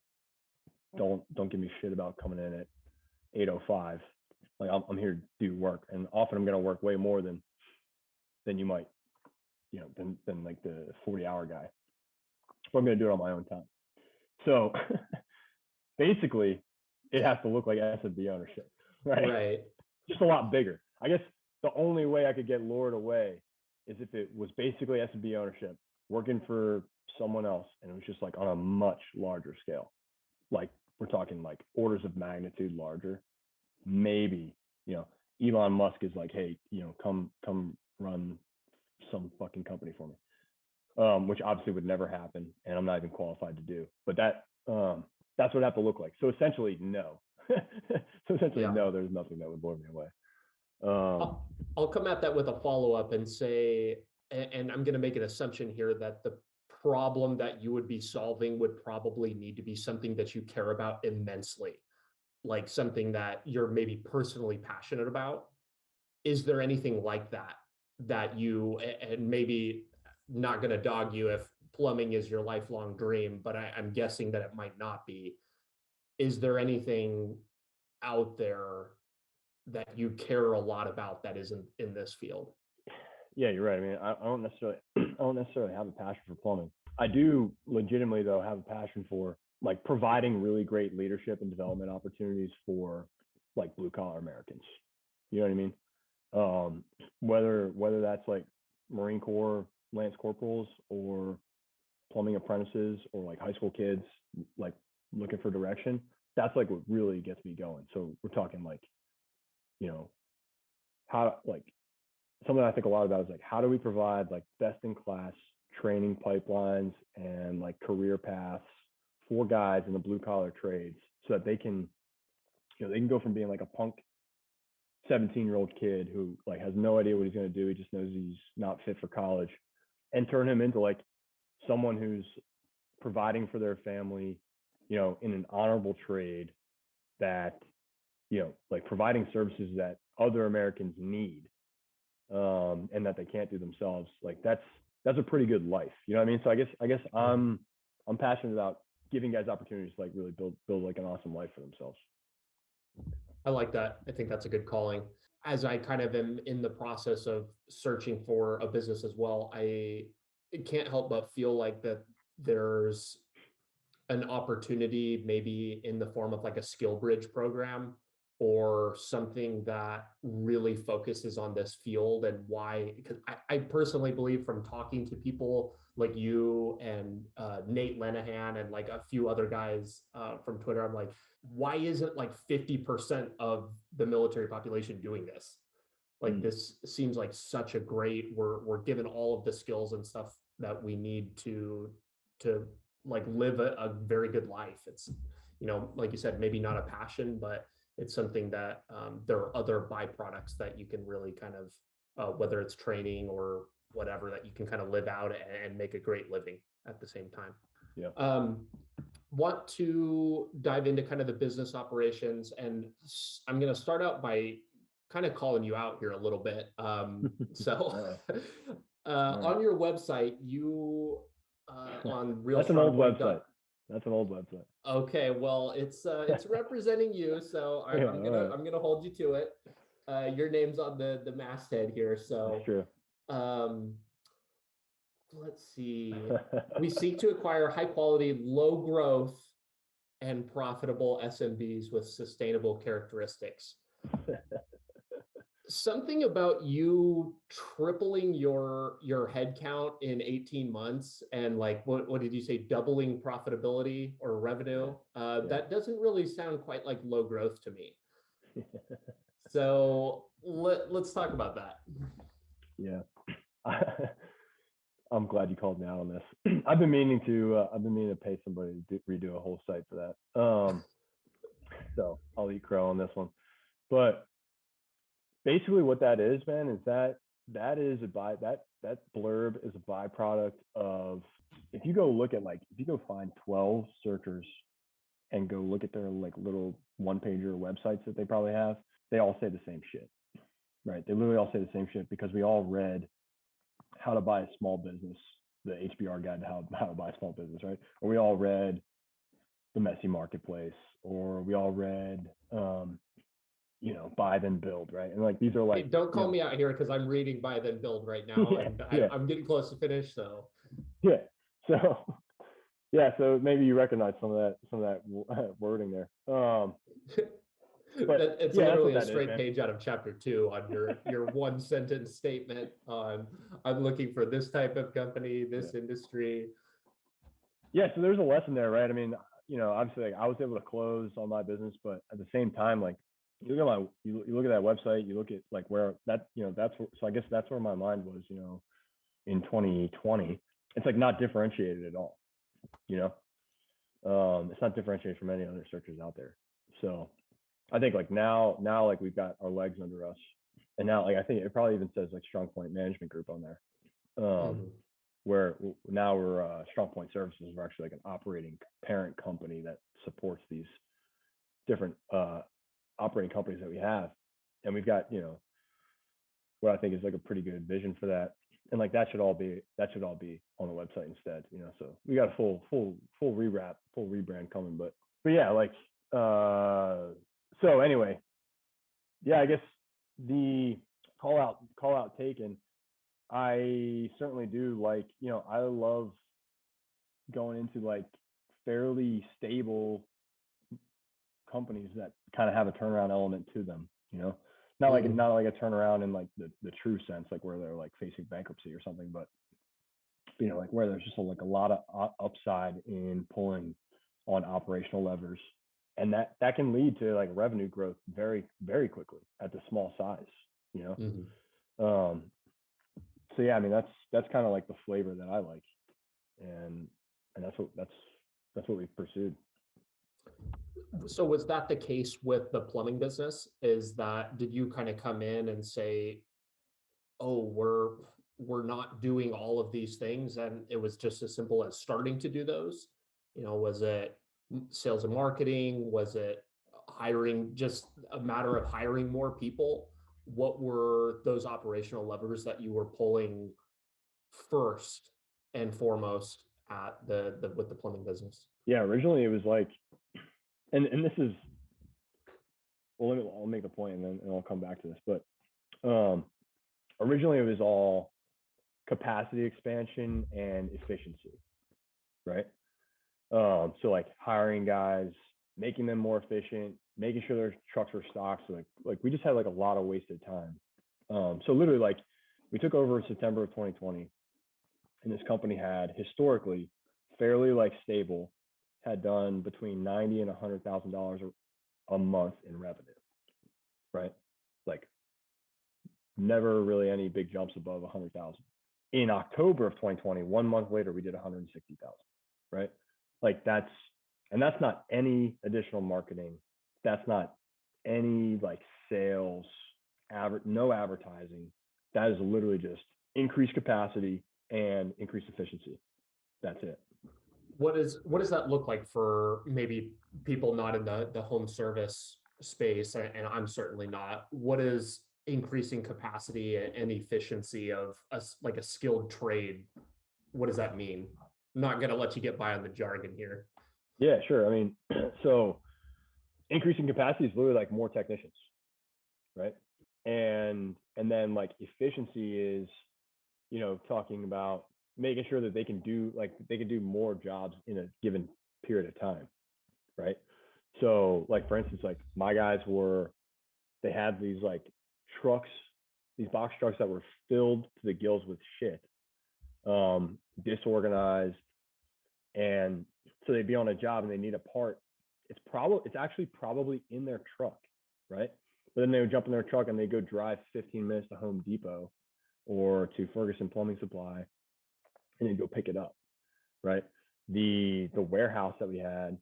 don't give me shit about coming in at 8:05. Like I'm here to do work, and often I'm going to work way more than you might, than like the 40-hour guy. But I'm going to do it on my own time. So basically, it has to look like SMB ownership, right? Right. Just a lot bigger. I guess the only way I could get lured away is if it was basically SMB ownership, working for someone else, and it was just like on a much larger scale. Like we're talking like orders of magnitude larger. Maybe, Elon Musk is like, hey, come run some fucking company for me, which obviously would never happen, and I'm not even qualified to do. But that's what it have to look like. So essentially, no. No, there's nothing that would lure me away. I'll come at that with a follow-up and say, and I'm going to make an assumption here that the problem that you would be solving would probably need to be something that you care about immensely. like something that you're maybe personally passionate about. Is there anything like that that you, and maybe not going to dog you if plumbing is your lifelong dream, but I'm guessing that it might not be. Is there anything out there that you care a lot about that isn't in this field? Yeah, you're right. I mean, I don't necessarily, I don't necessarily have a passion for plumbing. I do legitimately though have a passion for like providing really great leadership and development opportunities for like blue collar Americans. You know what I mean? Whether that's like Marine Corps Lance Corporals or plumbing apprentices or like high school kids like looking for direction. That's like what really gets me going. So we're talking like, you know, how like something I think a lot about is like how do we provide like best in class training pipelines and like career paths for guys in the blue collar trades so that they can, you know, they can go from being like a punk 17-year-old kid who like has no idea what he's going to do. He just knows he's not fit for college, and turn him into like someone who's providing for their family, you know, in an honorable trade that, you know, like providing services that other Americans need, and that they can't do themselves. Like that's a pretty good life. You know what I mean? So I guess I'm passionate about giving guys opportunities to like really build like an awesome life for themselves. I like that. I think that's a good calling. As I kind of am in the process of searching for a business as well, I can't help but feel like that there's an opportunity maybe in the form of like a skill bridge program or something that really focuses on this field and why, because I personally believe from talking to people like you and Nate Lenahan and like a few other guys from Twitter, I'm like, why isn't like 50% of the military population doing this? Like this seems like such a great, we're given all of the skills and stuff that we need to like live a very good life. It's, you know, like you said, maybe not a passion, but it's something that there are other byproducts that you can really kind of, whether it's training or whatever, that you can kind of live out and make a great living at the same time. Yeah. Want to dive into kind of the business operations, and I'm going to start out by kind of calling you out here a little bit. So on your website, you on real That's an old Strongpoint. website. That's an old website. Okay, well, it's representing you, so I'm gonna hold you to it. Your name's on the masthead here, so that's true. Let's see. We seek to acquire high quality, low growth, and profitable SMBs with sustainable characteristics. Something about you tripling your headcount in 18 months and like what did you say, doubling profitability or revenue? That doesn't really sound quite like low growth to me. So let's talk about that. Yeah. I'm glad you called me out on this. I've been meaning to pay somebody to redo a whole site for that. So I'll eat crow on this one. But basically what that is, man, is that is that blurb is a byproduct of, if you go find 12 searchers and go look at their like little one-pager websites that they probably have, they all say the same shit, right? They literally all say the same shit because we all read How to Buy a Small Business, the HBR guide to how to buy a small business, right? Or we all read The Messy Marketplace, or we all read you know, Buy Then Build, right? And like these are like, hey, don't call me out here because I'm reading Buy Then Build right now, I'm getting close to finish. So so maybe you recognize some of that wording there. But it's literally a straight page out of chapter 2 on your one sentence statement on I'm looking for this type of company, this industry. Yeah, so there's a lesson there, right? I mean, you know, obviously like, I was able to close on my business, but at the same time, like you look at that website, you look at like where that, you know, so I guess that's where my mind was, you know, in 2020. It's like not differentiated at all, you know. It's not differentiated from any other searchers out there. So I think like now like we've got our legs under us, and now like I think it probably even says like Strongpoint Management Group on there. Where now we're Strongpoint Services. We're actually like an operating parent company that supports these different operating companies that we have, and we've got what I think is like a pretty good vision for that, and like that should all be on the website instead. So we got a full rebrand coming, but yeah, like so anyway, yeah, I guess the call out taken. I certainly do, like, I love going into like fairly stable companies that kind of have a turnaround element to them, not like a turnaround in like the true sense, like where they're like facing bankruptcy or something, but like where there's just like a lot of upside in pulling on operational levers, and that can lead to like revenue growth very, very quickly at the small size. um so yeah, I mean, that's kind of like the flavor that I like, and that's what we've pursued. So was that the case with the plumbing business? Did you kind of come in and say, oh, we're not doing all of these things, and it was just as simple as starting to do those? Was it sales and marketing? Was it hiring, just a matter of hiring more people? What were those operational levers that you were pulling first and foremost at the with the plumbing business? Yeah, originally it was like, and this is, well, I'll make the point and then I'll come back to this, but originally it was all capacity expansion and efficiency, right? So like hiring guys, making them more efficient, making sure their trucks were stocked. So like we just had like a lot of wasted time. So literally, like, we took over in September of 2020, and this company had historically fairly like stable, had done between $90,000 and $100,000 a month in revenue, right? Like never really any big jumps above 100,000. In October of 2020, 1 month later, we did 160,000, right? Like that's not any additional marketing. That's not any like sales, no advertising. That is literally just increased capacity and increased efficiency. That's it. What does that look like for maybe people not in the home service space, and I'm certainly not? What is increasing capacity and efficiency of like a skilled trade? What does that mean? I'm not going to let you get by on the jargon here. Yeah, sure. I mean, so increasing capacity is literally like more technicians, right? And then like efficiency is, talking about making sure that they can do more jobs in a given period of time, right? So like, for instance, like my guys they had these like trucks, these box trucks that were filled to the gills with shit, disorganized, and so they'd be on a job and they need a part. It's actually probably in their truck, right? But then they would jump in their truck and they go drive 15 minutes to Home Depot or to Ferguson Plumbing Supply, and then go pick it up, right? The warehouse that we had,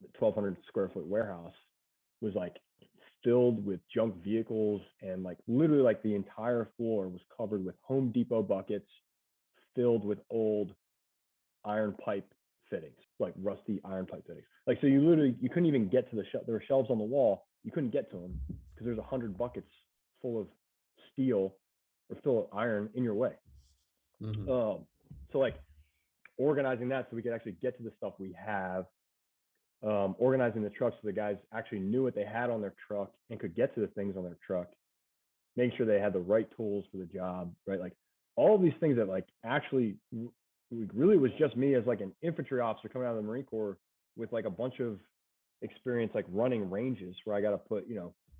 the 1,200 square foot warehouse, was like filled with junk vehicles, and like literally like the entire floor was covered with Home Depot buckets filled with old iron pipe fittings, like rusty iron pipe fittings. Like, so you couldn't even get to there were shelves on the wall. You couldn't get to them because there's 100 buckets full of steel or full of iron in your way. Mm-hmm. So like organizing that so we could actually get to the stuff we have, organizing the trucks so the guys actually knew what they had on their truck and could get to the things on their truck, making sure they had the right tools for the job, right? Like all of these things that like actually really was just me as like an infantry officer coming out of the Marine Corps with like a bunch of experience, like running ranges where I got to put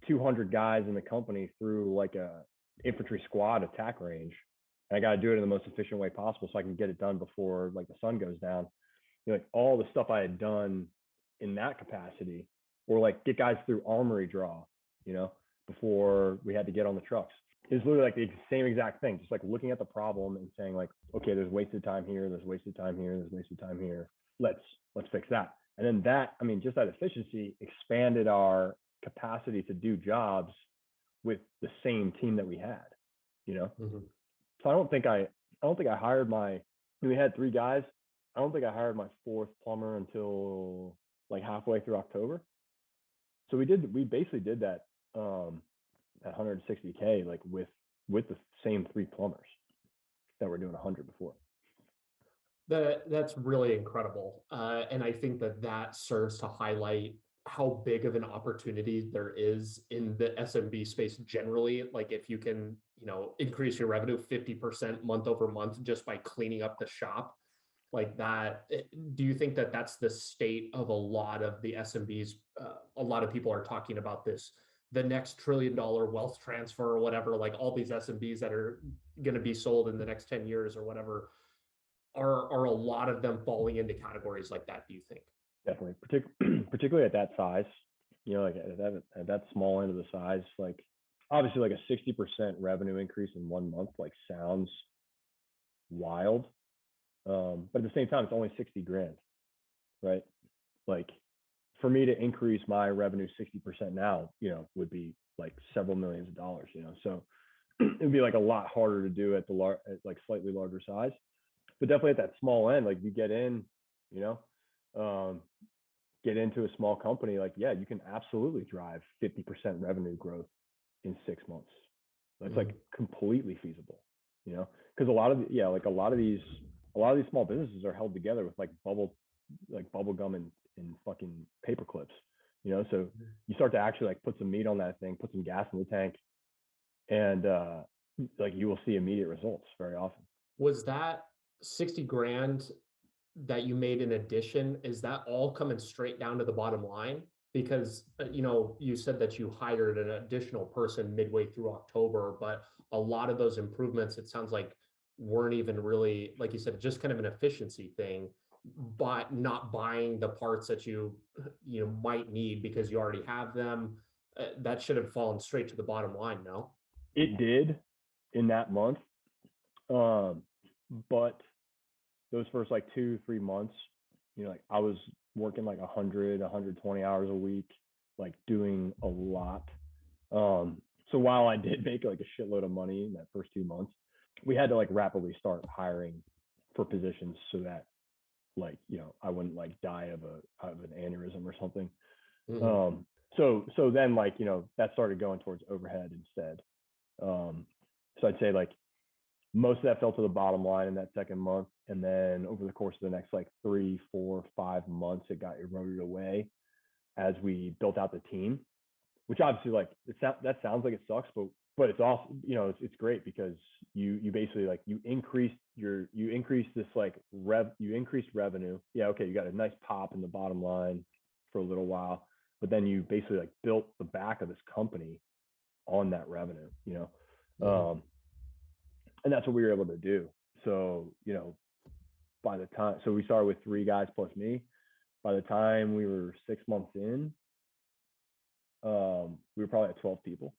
200 guys in the company through like a infantry squad attack range, and I got to do it in the most efficient way possible so I can get it done before like the sun goes down. Like all the stuff I had done in that capacity, or like get guys through armory draw, before we had to get on the trucks. It's literally like the same exact thing, just like looking at the problem and saying like, okay, there's wasted time here, there's wasted time here, there's wasted time here. Let's fix that. And then that, I mean, just that efficiency expanded our capacity to do jobs with the same team that we had, Mm-hmm. So I don't think I hired we had 3 guys. I don't think I hired my 4th plumber until like halfway through October. So we basically did that at 160K, like with the same 3 plumbers that were doing 100 before. That's really incredible. And I think that serves to highlight how big of an opportunity there is in the SMB space generally. Like if you can, increase your revenue 50% month over month just by cleaning up the shop like that. Do you think that that's the state of a lot of the SMBs? A lot of people are talking about this, the next $1 trillion wealth transfer or whatever, like all these SMBs that are going to be sold in the next 10 years or whatever. Are a lot of them falling into categories like that, do you think? Definitely, particularly at that size, like at that small end of the size, like obviously like a 60% revenue increase in 1 month, like sounds wild. But at the same time, it's only 60 grand, right? Like for me to increase my revenue 60% now, would be like several millions of dollars, so it'd be like a lot harder to do at at like slightly larger size. But definitely at that small end, like you get in, get into a small company, like, yeah, you can absolutely drive 50% revenue growth in 6 months. That's like completely feasible, because a lot of these small businesses are held together with like bubble gum and fucking paper clips, so you start to actually like put some meat on that thing, put some gas in the tank, and like you will see immediate results very often. Was that 60 grand that you made in addition, is that all coming straight down to the bottom line? Because, you said that you hired an additional person midway through October, but a lot of those improvements, it sounds like, weren't even really, like you said, just kind of an efficiency thing, but not buying the parts that you might need because you already have them. That should have fallen straight to the bottom line, no? It did in that month. But those first like 2-3 months, like I was working like 120 hours a week, like doing a lot. So while I did make like a shitload of money in that first 2 months, we had to like rapidly start hiring for positions so that like, I wouldn't like die of an aneurysm or something. So then like, that started going towards overhead instead. So I'd say like most of that fell to the bottom line in that second month. And then over the course of the next like 3, 4, 5 months, it got eroded away as we built out the team, which obviously like that sounds like it sucks, but it's also, it's great because you basically like you increase this like you increased revenue. Yeah. Okay. You got a nice pop in the bottom line for a little while, but then you basically like built the back of this company on that revenue, and that's what we were able to do. So, by the time, so we started with 3 guys plus me. By the time we were 6 months in, we were probably at 12 people,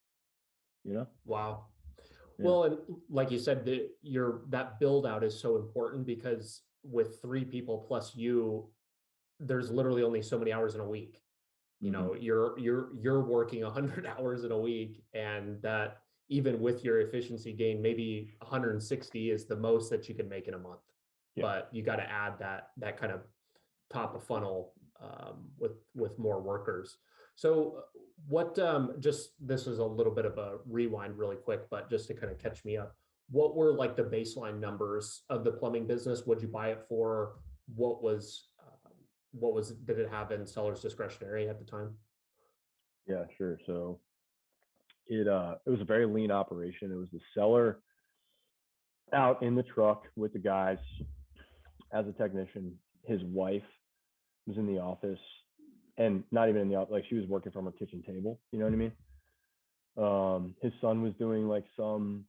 Wow. Yeah. Well, and like you said, that build out is so important because with 3 people plus you, there's literally only so many hours in a week. You're working 100 hours in a week, and that even with your efficiency gain, maybe 160 is the most that you can make in a month. Yeah. But you got to add that kind of top of funnel with more workers. So what, just, this is a little bit of a rewind really quick, but just to kind of catch me up, what were like the baseline numbers of the plumbing business? What'd you buy it for? Did it have in seller's discretionary at the time? Yeah, sure. So it was a very lean operation. It was the seller out in the truck with the guys as a technician. His wife was in the office, and not even in the office, like she was working from her kitchen table. You know what I mean? His son was doing like some,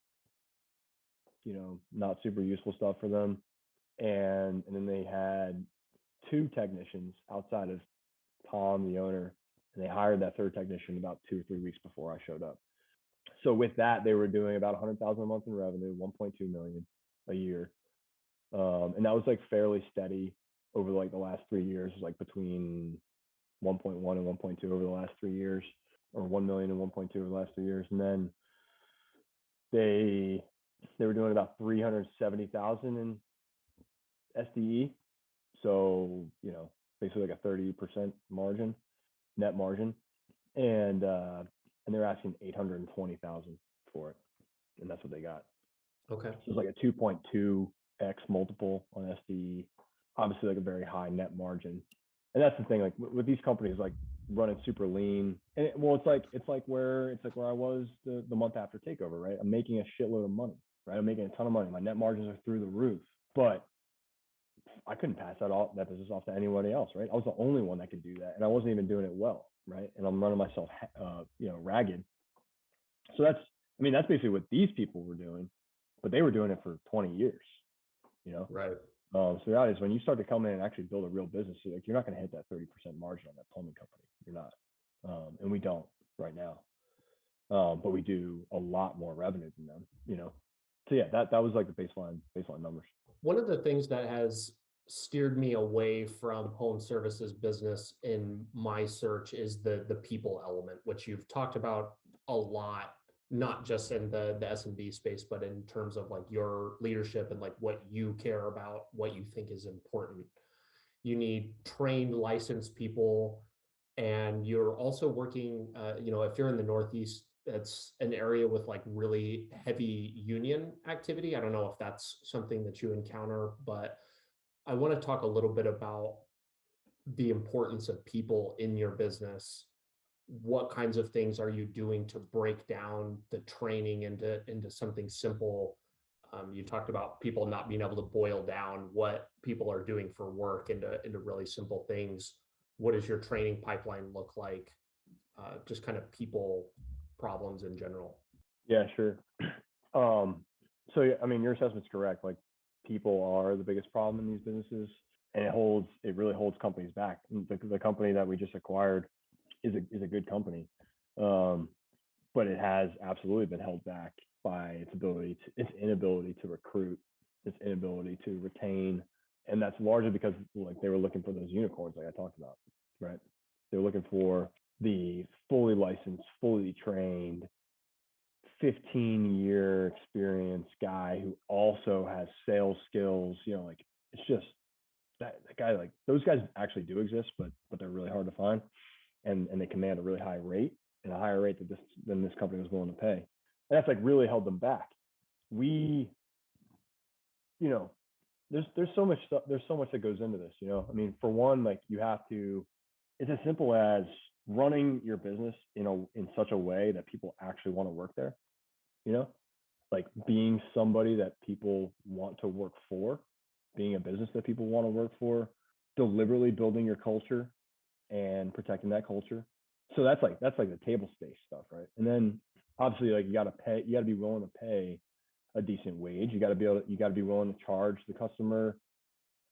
not super useful stuff for them. And then they had 2 technicians outside of Tom, the owner, and they hired that 3rd technician about 2 or 3 weeks before I showed up. So with that, they were doing about 100,000 a month in revenue, 1.2 million a year. And that was like fairly steady over like the last 3 years, like between 1.1 and 1.2 over the last 3 years, or 1 million and 1.2 over the last 3 years. And then they were doing about 370,000 in SDE. So, basically like a 30% margin, net margin. and they're asking 820,000 for it, and that's what they got. Okay. So it's like a 2.2x multiple on SDE. Obviously, like a very high net margin, and that's the thing. Like with these companies, like running super lean, and it's like where I was the month after takeover, right? I'm making a shitload of money, right? I'm making a ton of money. My net margins are through the roof, but I couldn't pass that business off to anybody else, right? I was the only one that could do that, and I wasn't even doing it well, right? And I'm running myself, ragged. So that's basically what these people were doing, but they were doing it for 20 years, you know? Right. So the reality is when you start to come in and actually build a real business, like you're not going to hit that 30% margin on that plumbing company. You're not. And we don't right now. But we do a lot more revenue than them, you know? So yeah, that was like the baseline numbers. One of the things that has steered me away from home services business in my search is the people element, which you've talked about a lot, not just in the S&B space, but in terms of like your leadership and like what you care about, what you think is important. You need trained, licensed people, and you're also working, if you're in the Northeast, it's an area with like really heavy union activity. I don't know if that's something that you encounter, but I want to talk a little bit about the importance of people in your business. What kinds of things are you doing to break down the training into something simple? You talked about people not being able to boil down what people are doing for work into really simple things. What does your training pipeline look like? Just kind of people problems in general. Yeah, sure. So yeah, I mean, your assessment's correct. Like people are the biggest problem in these businesses, and it really holds companies back. The company that we just acquired is a good company, but it has absolutely been held back by its inability to recruit, its inability to retain, and that's largely because like they were looking for those unicorns, like I talked about, right? They're looking for the fully licensed, fully trained, 15-year experience guy who also has sales skills. Like it's just that guy. Like those guys actually do exist, but they're really hard to find, and they command a really high rate, and a higher rate than this company was willing to pay. And that's like really held them back. We, there's so much stuff. There's so much that goes into this. I mean, for one, like you have to. It's as simple as running your business in such a way that people actually want to work there. Like being somebody that people want to work for, being a business that people want to work for, deliberately building your culture and protecting that culture. So that's like the table stakes stuff, right? And then obviously like you got to be willing to pay a decent wage. You got to be willing to charge the customer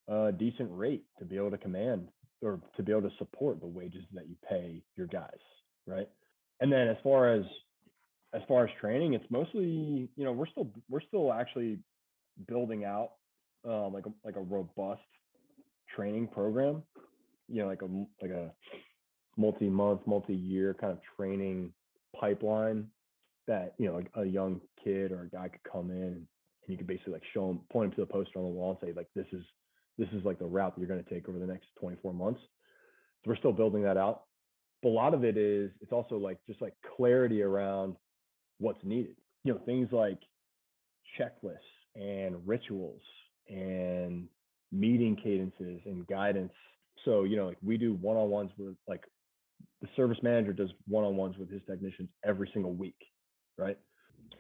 a decent rate to be able to command or to be able to support the wages that you pay your guys, right? And then as far as training, it's mostly, we're still actually building out like a robust training program, like a multi-month, multi-year kind of training pipeline that, like a young kid or a guy could come in and you could basically like show him, point him to the poster on the wall and say like, this is like the route that you're going to take over the next 24 months. So we're still building that out. But a lot of it's also like just like clarity around what's needed. Things like checklists and rituals and meeting cadences and guidance. So, like we do one-on-ones with like the service manager does one-on-ones with his technicians every single week, right?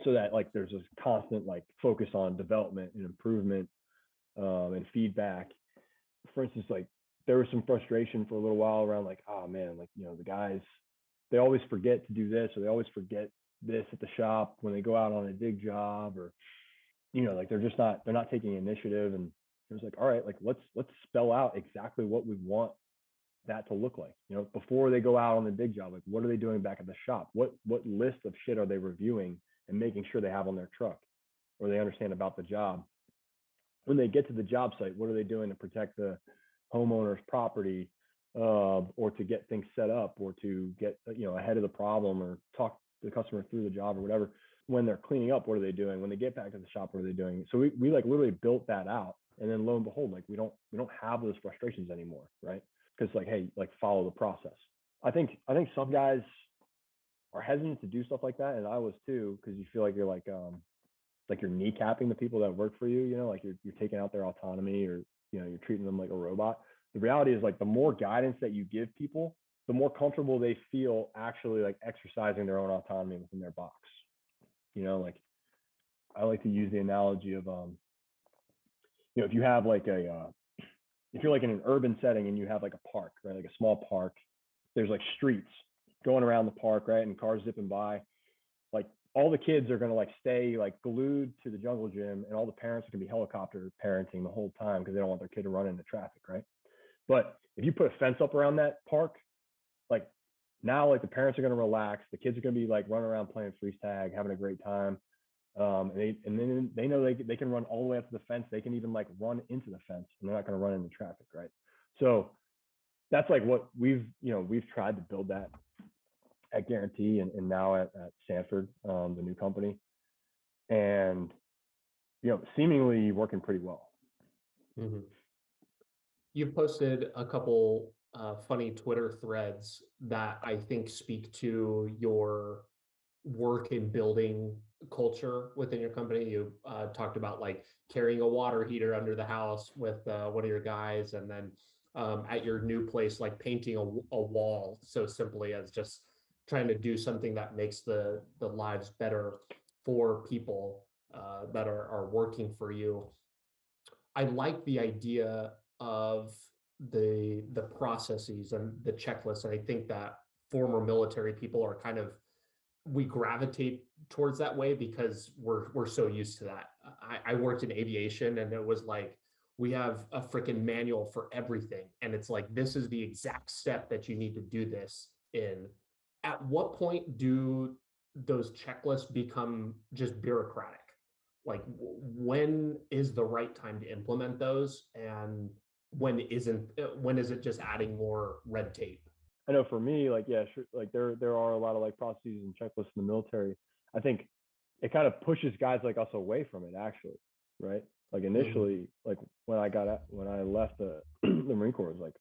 So that like there's this constant like focus on development and improvement and feedback. For instance, like there was some frustration for a little while around like, oh man, like, the guys, they always forget to do this, or they always forget this at the shop when they go out on a dig job, or, like they're not taking initiative. And it was like, all right, like let's spell out exactly what we want that to look like, before they go out on the dig job. Like, what are they doing back at the shop? What list of shit are they reviewing and making sure they have on their truck, or they understand about the job? When they get to the job site, what are they doing to protect the homeowner's property, or to get things set up, or to get ahead of the problem, or talk the customer through the job or whatever? When they're cleaning up, what are they doing? When they get back to the shop, what are they doing? So we like literally built that out, and then lo and behold, like we don't have those frustrations anymore, right? Because like, hey, like follow the process. I think some guys are hesitant to do stuff like that, and I was too, because you feel like you're like you're kneecapping the people that work for you, you know, like you're taking out their autonomy, or you know, you're treating them like a robot. The reality is, like, the more guidance that you give people, the more comfortable they feel actually like exercising their own autonomy within their box. You know, like, I like to use the analogy of you know, if you have like if you're like in an urban setting and you have like a park, right, like a small park, there's like streets going around the park, right, and cars zipping by. Like, all the kids are going to like stay like glued to the jungle gym, and all the parents are going to be helicopter parenting the whole time because they don't want their kid to run into traffic, right? But if you put a fence up around that park, like, now, like, the parents are going to relax, the kids are going to be like running around playing freeze tag, having a great time. And then they know they can run all the way up to the fence. They can even like run into the fence, and they're not going to run into traffic, right? So that's like what we've tried to build that at Guarantee, and now at Sanford, the new company, and you know, seemingly working pretty well. Mhm. You've posted a couple funny Twitter threads that I think speak to your work in building culture within your company. You talked about like carrying a water heater under the house with one of your guys, and then at your new place, like painting a wall so simply as just trying to do something that makes the lives better for people that are working for you. I like the idea of the processes and the checklists, and I think that former military people are kind of, we gravitate towards that way because we're so used to that. I worked in aviation, and it was like we have a freaking manual for everything, and it's like this is the exact step that you need to do this in. At what point do those checklists become just bureaucratic? Like, when is the right time to implement those, and when isn't? When is it just adding more red tape? I know for me, like, yeah, sure, like there are a lot of like processes and checklists in the military. I think it kind of pushes guys like us away from it, actually, right? Like, Mhm. initially, like when I left the the Marine Corps, it was like,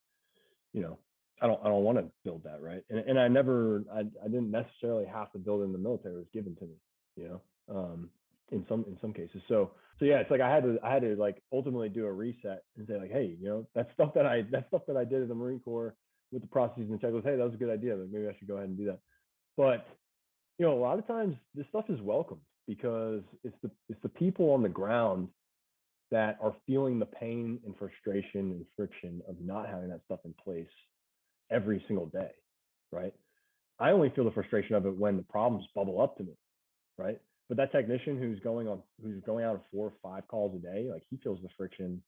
you know, I don't want to build that, right? And I didn't necessarily have to build in the military. It was given to me, you know, in some cases. So yeah, it's like I had to like ultimately do a reset and say like, hey, you know, that stuff that I did in the Marine Corps with the processes and checklists, hey, that was a good idea. Like, maybe I should go ahead and do that. But you know, a lot of times this stuff is welcomed because it's the people on the ground that are feeling the pain and frustration and friction of not having that stuff in place every single day, right? I only feel the frustration of it when the problems bubble up to me, right? But that technician who's going out on 4 or 5 calls a day, like, he feels the friction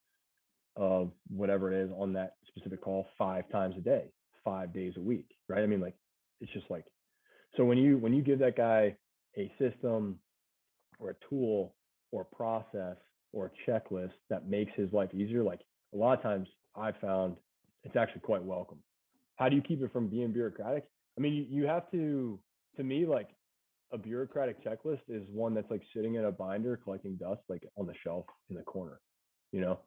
of whatever it is on that specific call 5 times a day, 5 days a week, right? I mean, like, it's just like, so when you give that guy a system or a tool or a process or a checklist that makes his life easier, like, a lot of times I've found it's actually quite welcome. How do you keep it from being bureaucratic? I mean, you have to me, like, a bureaucratic checklist is one that's like sitting in a binder collecting dust, like on the shelf in the corner, you know?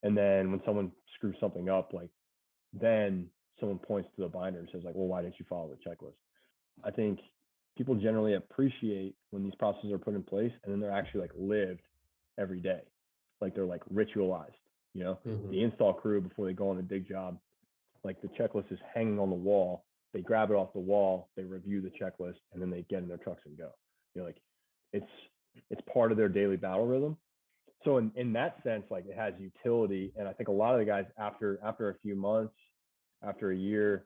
And then when someone screws something up, like, then someone points to the binder and says like, well, why didn't you follow the checklist? I think people generally appreciate when these processes are put in place and then they're actually like lived every day. Like, they're like ritualized, you know, Mhm. the install crew before they go on a dig job, like, the checklist is hanging on the wall. They grab it off the wall, they review the checklist, and then they get in their trucks and go. You know, like, it's it's part of their daily battle rhythm. So in that sense, like, it has utility. And I think a lot of the guys, after a few months, after a year,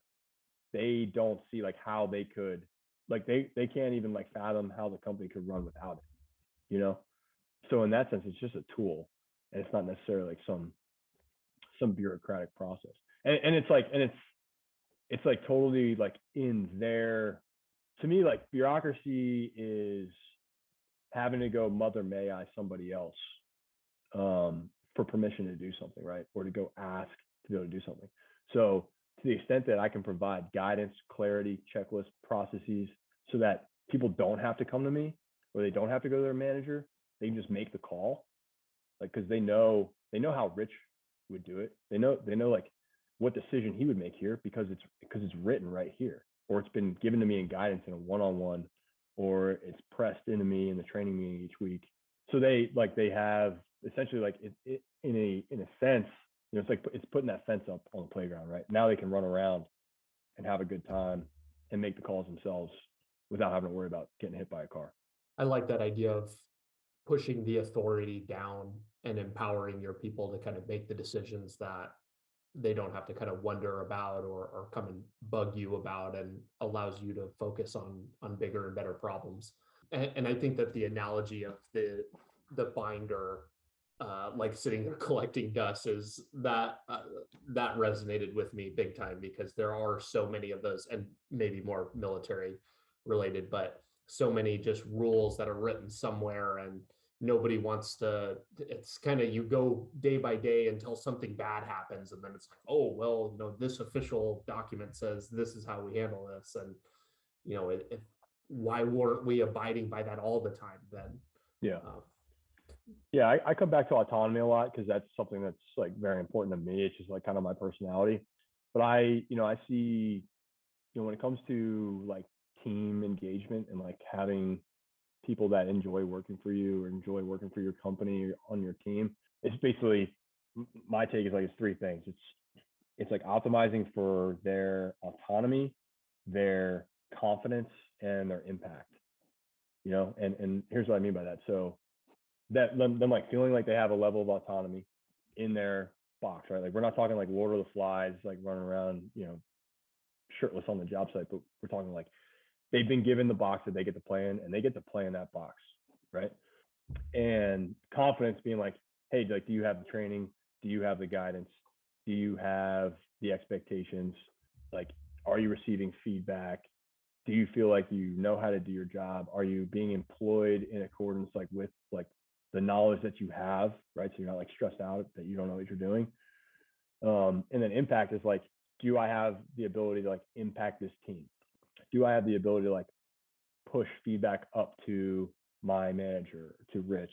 they don't see like how they could, like, they can't even like fathom how the company could run without it, you know? So in that sense, it's just a tool, and it's not necessarily like some bureaucratic process. And it's like, it's like totally like in there. To me, like, bureaucracy is having to go mother may I somebody else for permission to do something, right? Or to go ask to be able to do something. So to the extent that I can provide guidance, clarity, checklist, processes, so that people don't have to come to me, or they don't have to go to their manager, they can just make the call, like, because they know how Rich would do it. They know like what decision he would make here because it's written right here. or it's been given to me in guidance in a one-on-one, or it's pressed into me in the training meeting each week. So they have essentially like it in a sense, it's like it's putting that fence up on the playground, right? Now they can run around and have a good time and make the calls themselves without having to worry about getting hit by a car. I like that idea of pushing the authority down and empowering your people to kind of make the decisions that they don't have to kind of wonder about or come and bug you about, and allows you to focus on bigger and better problems. And I think that the analogy of the binder, like sitting there collecting dust, is that that resonated with me big time, because there are so many of those, and maybe more military related, but so many just rules that are written somewhere, and nobody wants to. It's kind of, you go day by day until something bad happens, and then it's like, oh well, this official document says this is how we handle this, and why weren't we abiding by that all the time then? Yeah. Yeah, I come back to autonomy a lot because that's something that's like very important to me. It's just like kind of my personality. But I see, when it comes to like team engagement and like having people that enjoy working for you or enjoy working for your company or on your team, it's basically, my take is like, it's three things. It's like optimizing for their autonomy, their confidence, and their impact. And here's what I mean by that. So that them like feeling like they have a level of autonomy in their box, right? Like we're not talking like Lord of the Flies, like running around, shirtless on the job site, but we're talking like they've been given the box that they get to play in, and they get to play in that box, right? And confidence being like, hey, like, do you have the training? Do you have the guidance? Do you have the expectations? Like, are you receiving feedback? Do you feel like you know how to do your job? Are you being employed in accordance like with like the knowledge that you have, right? So you're not like stressed out that you don't know what you're doing. And then impact is like, do I have the ability to like impact this team? Do I have the ability to like push feedback up to my manager, to Rich?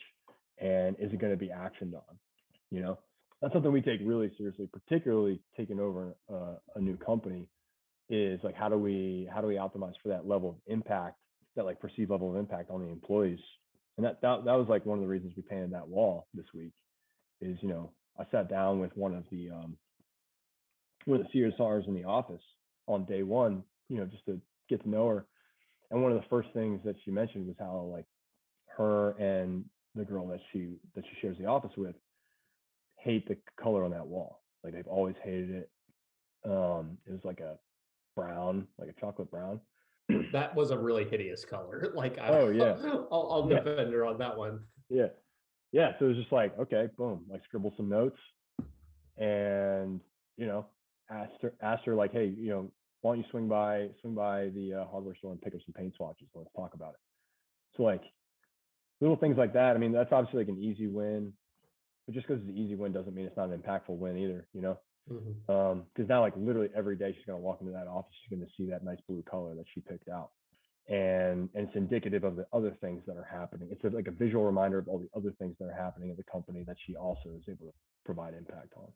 And is it going to be actioned on? That's something we take really seriously, particularly taking over a new company, is like, how do we optimize for that level of impact, that like perceived level of impact on the employees? And that was like one of the reasons we painted that wall this week. Is I sat down with one of the CSRs in the office on day one, just to get to know her. And one of the first things that she mentioned was how like her and the girl that she shares the office with hate the color on that wall. Like they've always hated it. It was like a brown, like a chocolate brown. That was a really hideous color. Like, oh yeah, I'll defend her on that one. Yeah. So it was just like, okay, boom, like scribble some notes, and asked her like, hey, why don't you swing by the hardware store and pick up some paint swatches? Let's talk about it. So like little things like that. I mean, that's obviously like an easy win, but just because it's an easy win doesn't mean it's not an impactful win either. Because now like literally every day she's gonna walk into that office, she's gonna see that nice blue color that she picked out. And it's indicative of the other things that are happening. It's like a visual reminder of all the other things that are happening at the company that she also is able to provide impact on.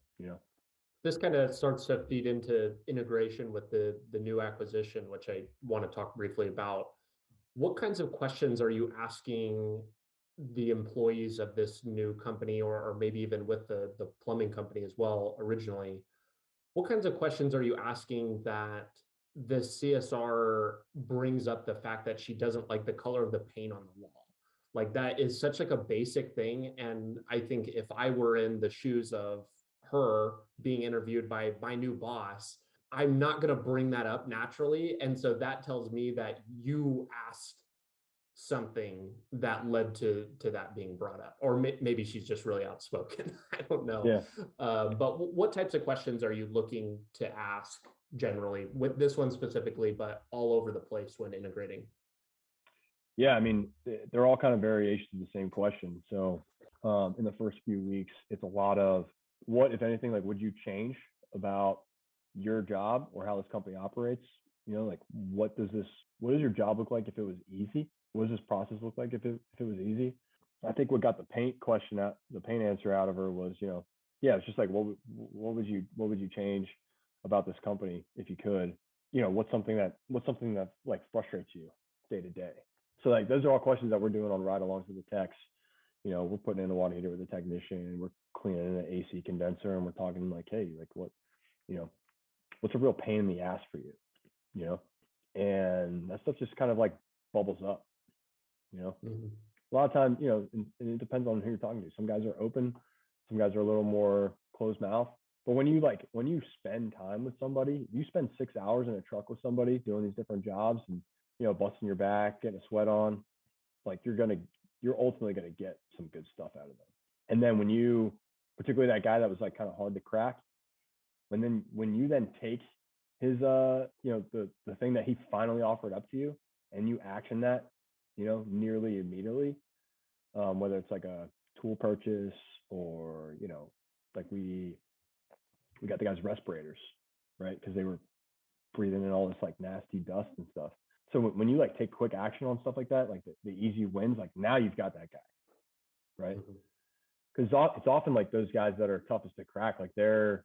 This kind of starts to feed into integration with the new acquisition, which I want to talk briefly about. What kinds of questions are you asking the employees of this new company, or maybe even with the plumbing company as well originally? What kinds of questions are you asking that the CSR brings up the fact that she doesn't like the color of the paint on the wall? Like, that is such like a basic thing. And I think if I were in the shoes of her being interviewed by my new boss, I'm not going to bring that up naturally. And so that tells me that you asked something that led to that being brought up, or maybe she's just really outspoken. I don't know. Yeah. But what types of questions are you looking to ask generally with this one specifically, but all over the place when integrating? Yeah, I mean, they're all kind of variations of the same question. So in the first few weeks, it's a lot of what, if anything, like would you change about your job or how this company operates? Like what does your job look like if it was easy? What does this process look like if it was easy? I think what got the paint answer out of her was, it's just like, what would you change about this company if you could? what's something that like frustrates you day to day. So like those are all questions that we're doing on ride alongs with the techs. We're putting in a water heater with the technician, we're cleaning an AC condenser, and we're talking like, hey, like you know, what's a real pain in the ass for you, you know? And that stuff just kind of like bubbles up, Mm-hmm. A lot of times, and it depends on who you're talking to. Some guys are open, some guys are a little more closed mouth. But when you spend time with somebody, you spend 6 hours in a truck with somebody doing these different jobs and, busting your back, getting a sweat on, like you're ultimately going to get some good stuff out of them. And then particularly that guy that was like kind of hard to crack, when you then take his, the thing that he finally offered up to you and you action that, nearly immediately, whether it's like a tool purchase or, like we got the guys respirators, right? Because they were breathing in all this like nasty dust and stuff. So when you like take quick action on stuff like that, like the easy wins, like now you've got that guy, right? Because it's often like those guys that are toughest to crack, like they're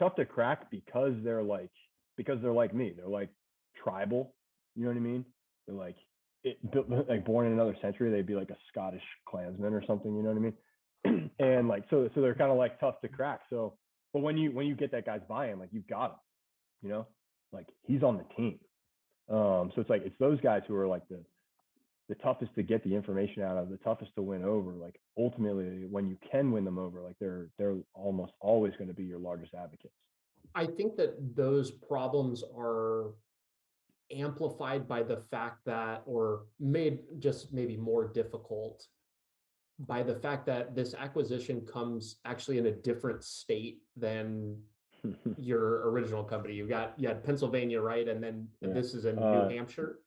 tough to crack because they're like me. They're like tribal, you know what I mean? They're like like born in another century. They'd be like a Scottish Klansman or something, you know what I mean? And like so they're kind of like tough to crack. So, but when you get that guy's buy-in, like you've got him, like he's on the team. So it's those guys who are like the toughest to get the information out of, the toughest to win over. Like ultimately, when you can win them over, like they're almost always going to be your largest advocates. I think that those problems are amplified by the fact that, or made just maybe more difficult by the fact that this acquisition comes actually in a different state than your original company. You had Pennsylvania, right? And then this is in New Hampshire.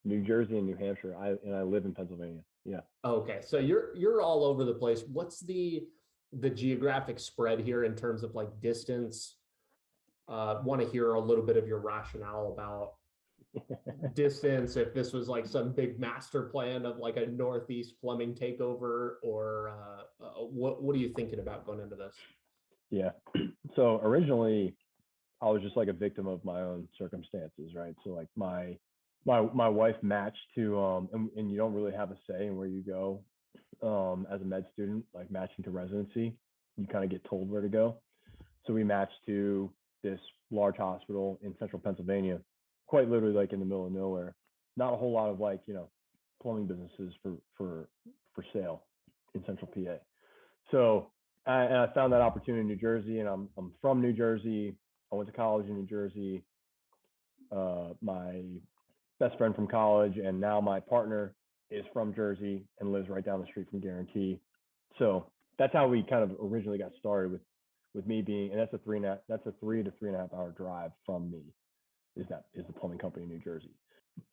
New Jersey and New Hampshire. I live in Pennsylvania. Yeah. Okay, so you're all over the place. What's the geographic spread here in terms of like distance? Want to hear a little bit of your rationale about distance, if this was like some big master plan of like a Northeast plumbing takeover, or what are you thinking about going into this? Yeah. So originally I was just like a victim of my own circumstances, right? So like my wife matched to and you don't really have a say in where you go as a med student, like matching to residency. You kind of get told where to go. So we matched to this large hospital in central Pennsylvania, quite literally like in the middle of nowhere. Not a whole lot of like, plumbing businesses for sale in central PA. So I found that opportunity in New Jersey, and I'm from New Jersey. I went to college in New Jersey. My best friend from college and now my partner is from Jersey and lives right down the street from Guarantee. So that's how we kind of originally got started with me being, and that's a 3 to 3.5 hour drive from me is the plumbing company in New Jersey.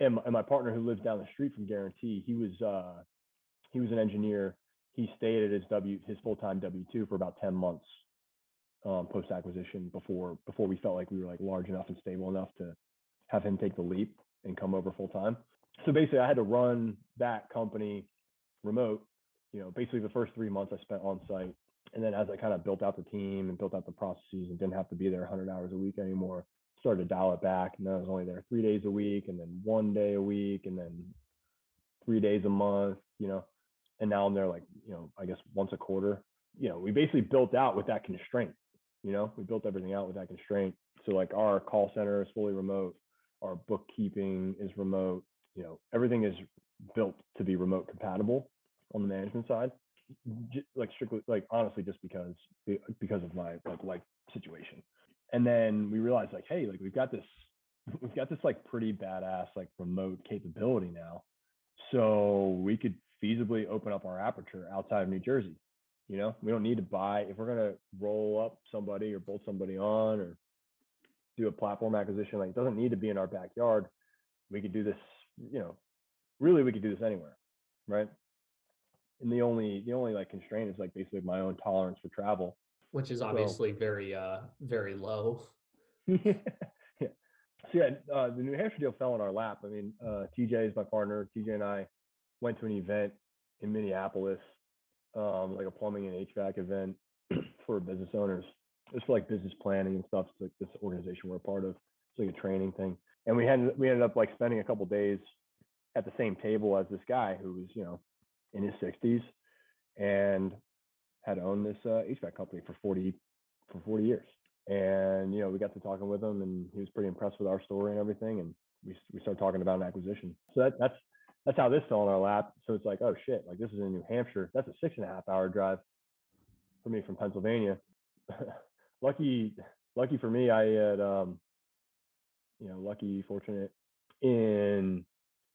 And my partner who lives down the street from Guarantee, he was an engineer. He stayed at his full-time W-2 for about 10 months post acquisition before we felt like we were like large enough and stable enough to have him take the leap and come over full time. So basically I had to run that company remote. Basically the first 3 months I spent on site. And then as I kind of built out the team and built out the processes and didn't have to be there 100 hours a week anymore, started to dial it back. And then I was only there 3 days a week, and then 1 day a week, and then 3 days a month, and now I'm there like, I guess once a quarter. We basically built out with that constraint. We built everything out with that constraint. So like our call center is fully remote. Our bookkeeping is remote. Everything is built to be remote compatible on the management side. Like strictly, like honestly, just because of my like life situation. And then we realized like, hey, like we've got this like pretty badass like remote capability now. So we could feasibly open up our aperture outside of New Jersey. We don't need to buy, if we're going to roll up somebody or bolt somebody on or do a platform acquisition, like it doesn't need to be in our backyard. We could do this, really we could do this anywhere. Right. And the only like constraint is like basically my own tolerance for travel, which is obviously very low. Yeah. So yeah, the New Hampshire deal fell in our lap. I mean, TJ is my partner. TJ and I went to an event in Minneapolis, like a plumbing and HVAC event for business owners. It's for like business planning and stuff. It's like this organization we're a part of. It's like a training thing. And we ended up like spending a couple days at the same table as this guy who was, in his 60s and had owned this HVAC company for 40 years. And, we got to talking with him, and he was pretty impressed with our story and everything. And we started talking about an acquisition. So that's how this fell in our lap. So it's like, oh shit, like this is in New Hampshire. That's a 6.5 hour drive for me from Pennsylvania. lucky for me, I had, fortunate in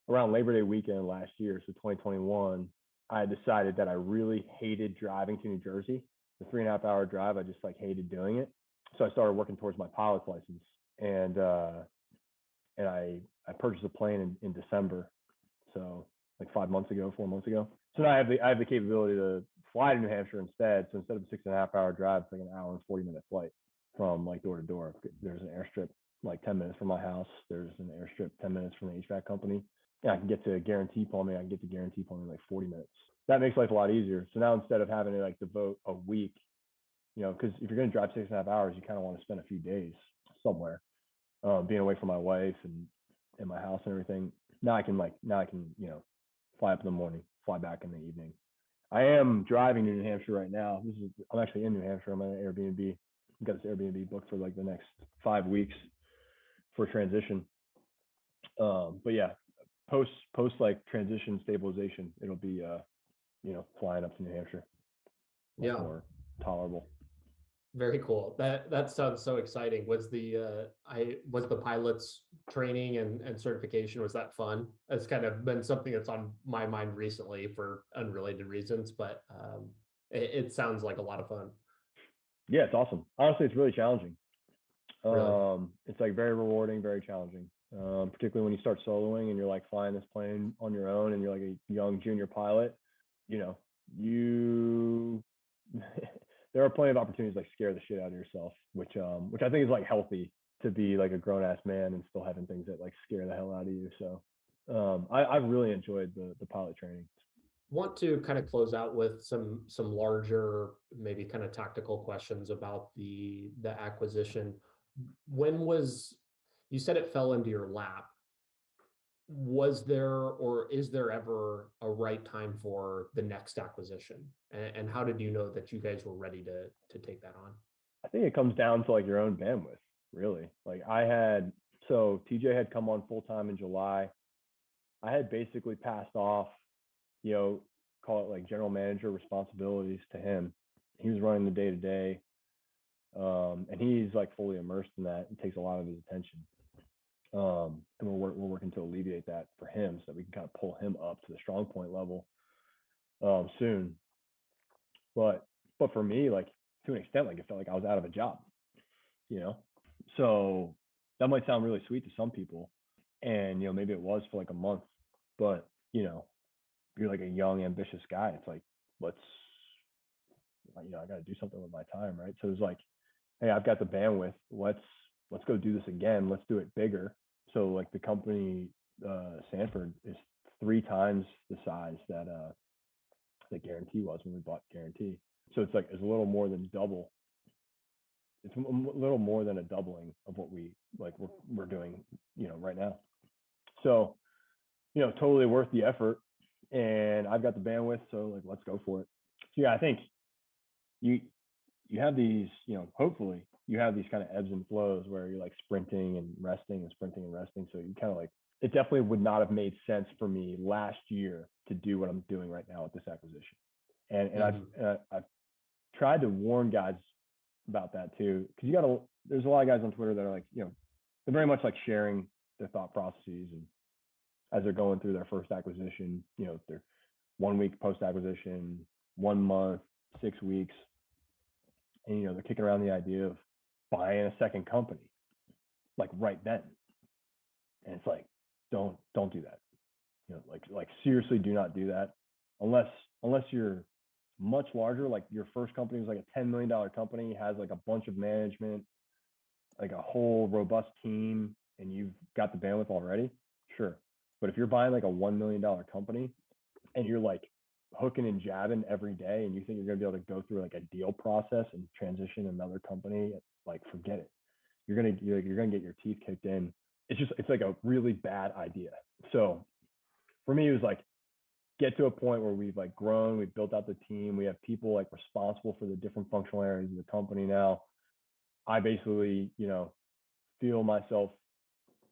around Labor Day weekend last year, so 2021, I decided that I really hated driving to New Jersey. The 3.5 hour drive, I just like hated doing it. So I started working towards my pilot's license, and I purchased a plane in December, so like 4 months ago. So now I have the capability to fly to New Hampshire instead. So instead of a 6.5 hour drive, it's like an hour and 40-minute flight from like door to door. There's an airstrip like 10 minutes from my house. There's an airstrip 10 minutes from the HVAC company. And I can get to Guarantee Plumbing. I can get to Guarantee Plumbing in like 40 minutes. That makes life a lot easier. So now instead of having to like devote a week, because if you're going to drive 6.5 hours, you kind of want to spend a few days somewhere, being away from my wife and my house and everything. Now I can fly up in the morning, fly back in the evening. I am driving to New Hampshire right now. I'm actually in New Hampshire. I'm on an Airbnb. I've got this Airbnb booked for like the next 5 weeks for transition. But yeah, post like transition stabilization, it'll be flying up to New Hampshire. Much more tolerable. Very cool. That sounds so exciting. Was the pilot's training and certification, was that fun? It's kind of been something that's on my mind recently for unrelated reasons, but it sounds like a lot of fun. Yeah, it's awesome. Honestly, it's really challenging. Really? It's like very rewarding, very challenging. Particularly when you start soloing and you're like flying this plane on your own and you're like a young junior pilot, there are plenty of opportunities to like scare the shit out of yourself, which I think is like healthy to be like a grown ass man and still having things that like scare the hell out of you. So I've really enjoyed the pilot training. Want to kind of close out with some larger, maybe kind of tactical questions about the acquisition. You said it fell into your lap. Was there or is there ever a right time for the next acquisition? And how did you know that you guys were ready to take that on? I think it comes down to like your own bandwidth, really. Like TJ had come on full time in July. I had basically passed off, call it like general manager responsibilities to him. He was running the day to day. And he's like fully immersed in that. It takes a lot of his attention. And we're working to alleviate that for him so that we can kind of pull him up to the Strongpoint level soon. But for me, like to an extent, like it felt like I was out of a job, So that might sound really sweet to some people, and maybe it was for like a month, but you're like a young, ambitious guy. It's like I got to do something with my time, right? So it's like, hey, I've got the bandwidth. Let's go do this again. Let's do it bigger. So like the company, Sanford, is 3 times the size that Guarantee was when we bought Guarantee. So it's like, it's a little more than double. It's a little more than a doubling of what we're doing, right now. So, totally worth the effort, and I've got the bandwidth. So like, let's go for it. So yeah, I think you have these, hopefully you have these kind of ebbs and flows where you're like sprinting and resting and sprinting and resting. So you kind of like, it definitely would not have made sense for me last year to do what I'm doing right now with this acquisition. And I've tried to warn guys about that too, because there's a lot of guys on Twitter that are like, they're very much like sharing their thought processes, and as they're going through their first acquisition, they're 1 week post acquisition, 1 month, 6 weeks, and they're kicking around the idea of buying a second company like right then. And it's like, don't do that. Like seriously, do not do that unless you're much larger. Like your first company was like a $10 million company, has like a bunch of management, like a whole robust team, and you've got the bandwidth already. Sure. But if you're buying like a $1 million company and you're like hooking and jabbing every day, and you think you're going to be able to go through like a deal process and transition another company, like forget it. you're gonna get your teeth kicked in. It's like a really bad idea. So for me, it was like get to a point where we've like grown, we've built out the team, we have people like responsible for the different functional areas of the company now. I basically, feel myself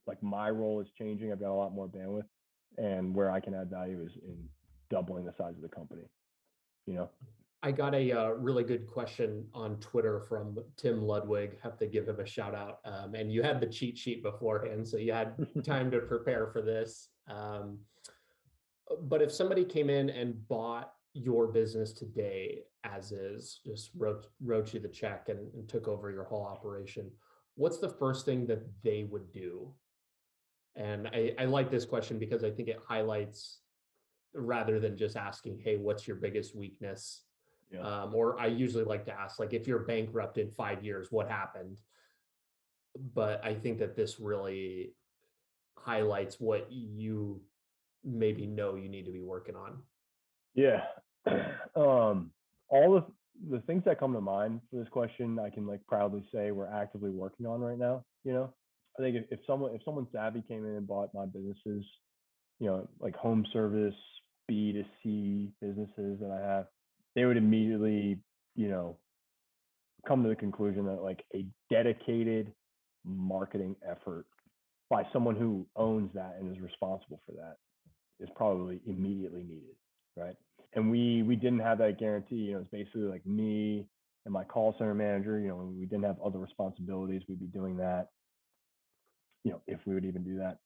like my role is changing. I've got a lot more bandwidth, and where I can add value is in doubling the size of the company. I got a really good question on Twitter from Tim Ludwig. Have to give him a shout out. And you had the cheat sheet beforehand, so you had time to prepare for this. But if somebody came in and bought your business today as is, just wrote you the check and took over your whole operation, what's the first thing that they would do? And I like this question because I think it highlights, rather than just asking, hey, what's your biggest weakness? Yeah. Or I usually like to ask, like, if you're bankrupt in 5 years, what happened? But I think that this really highlights what you maybe know you need to be working on. Yeah. All of the things that come to mind for this question, I can like proudly say we're actively working on right now. I think if someone savvy came in and bought my businesses, like home service, B2C businesses that I have, they would immediately, come to the conclusion that like a dedicated marketing effort by someone who owns that and is responsible for that is probably immediately needed, right? And we didn't have that guarantee. It's basically like me and my call center manager. We didn't have other responsibilities. We'd be doing that, if we would even do that.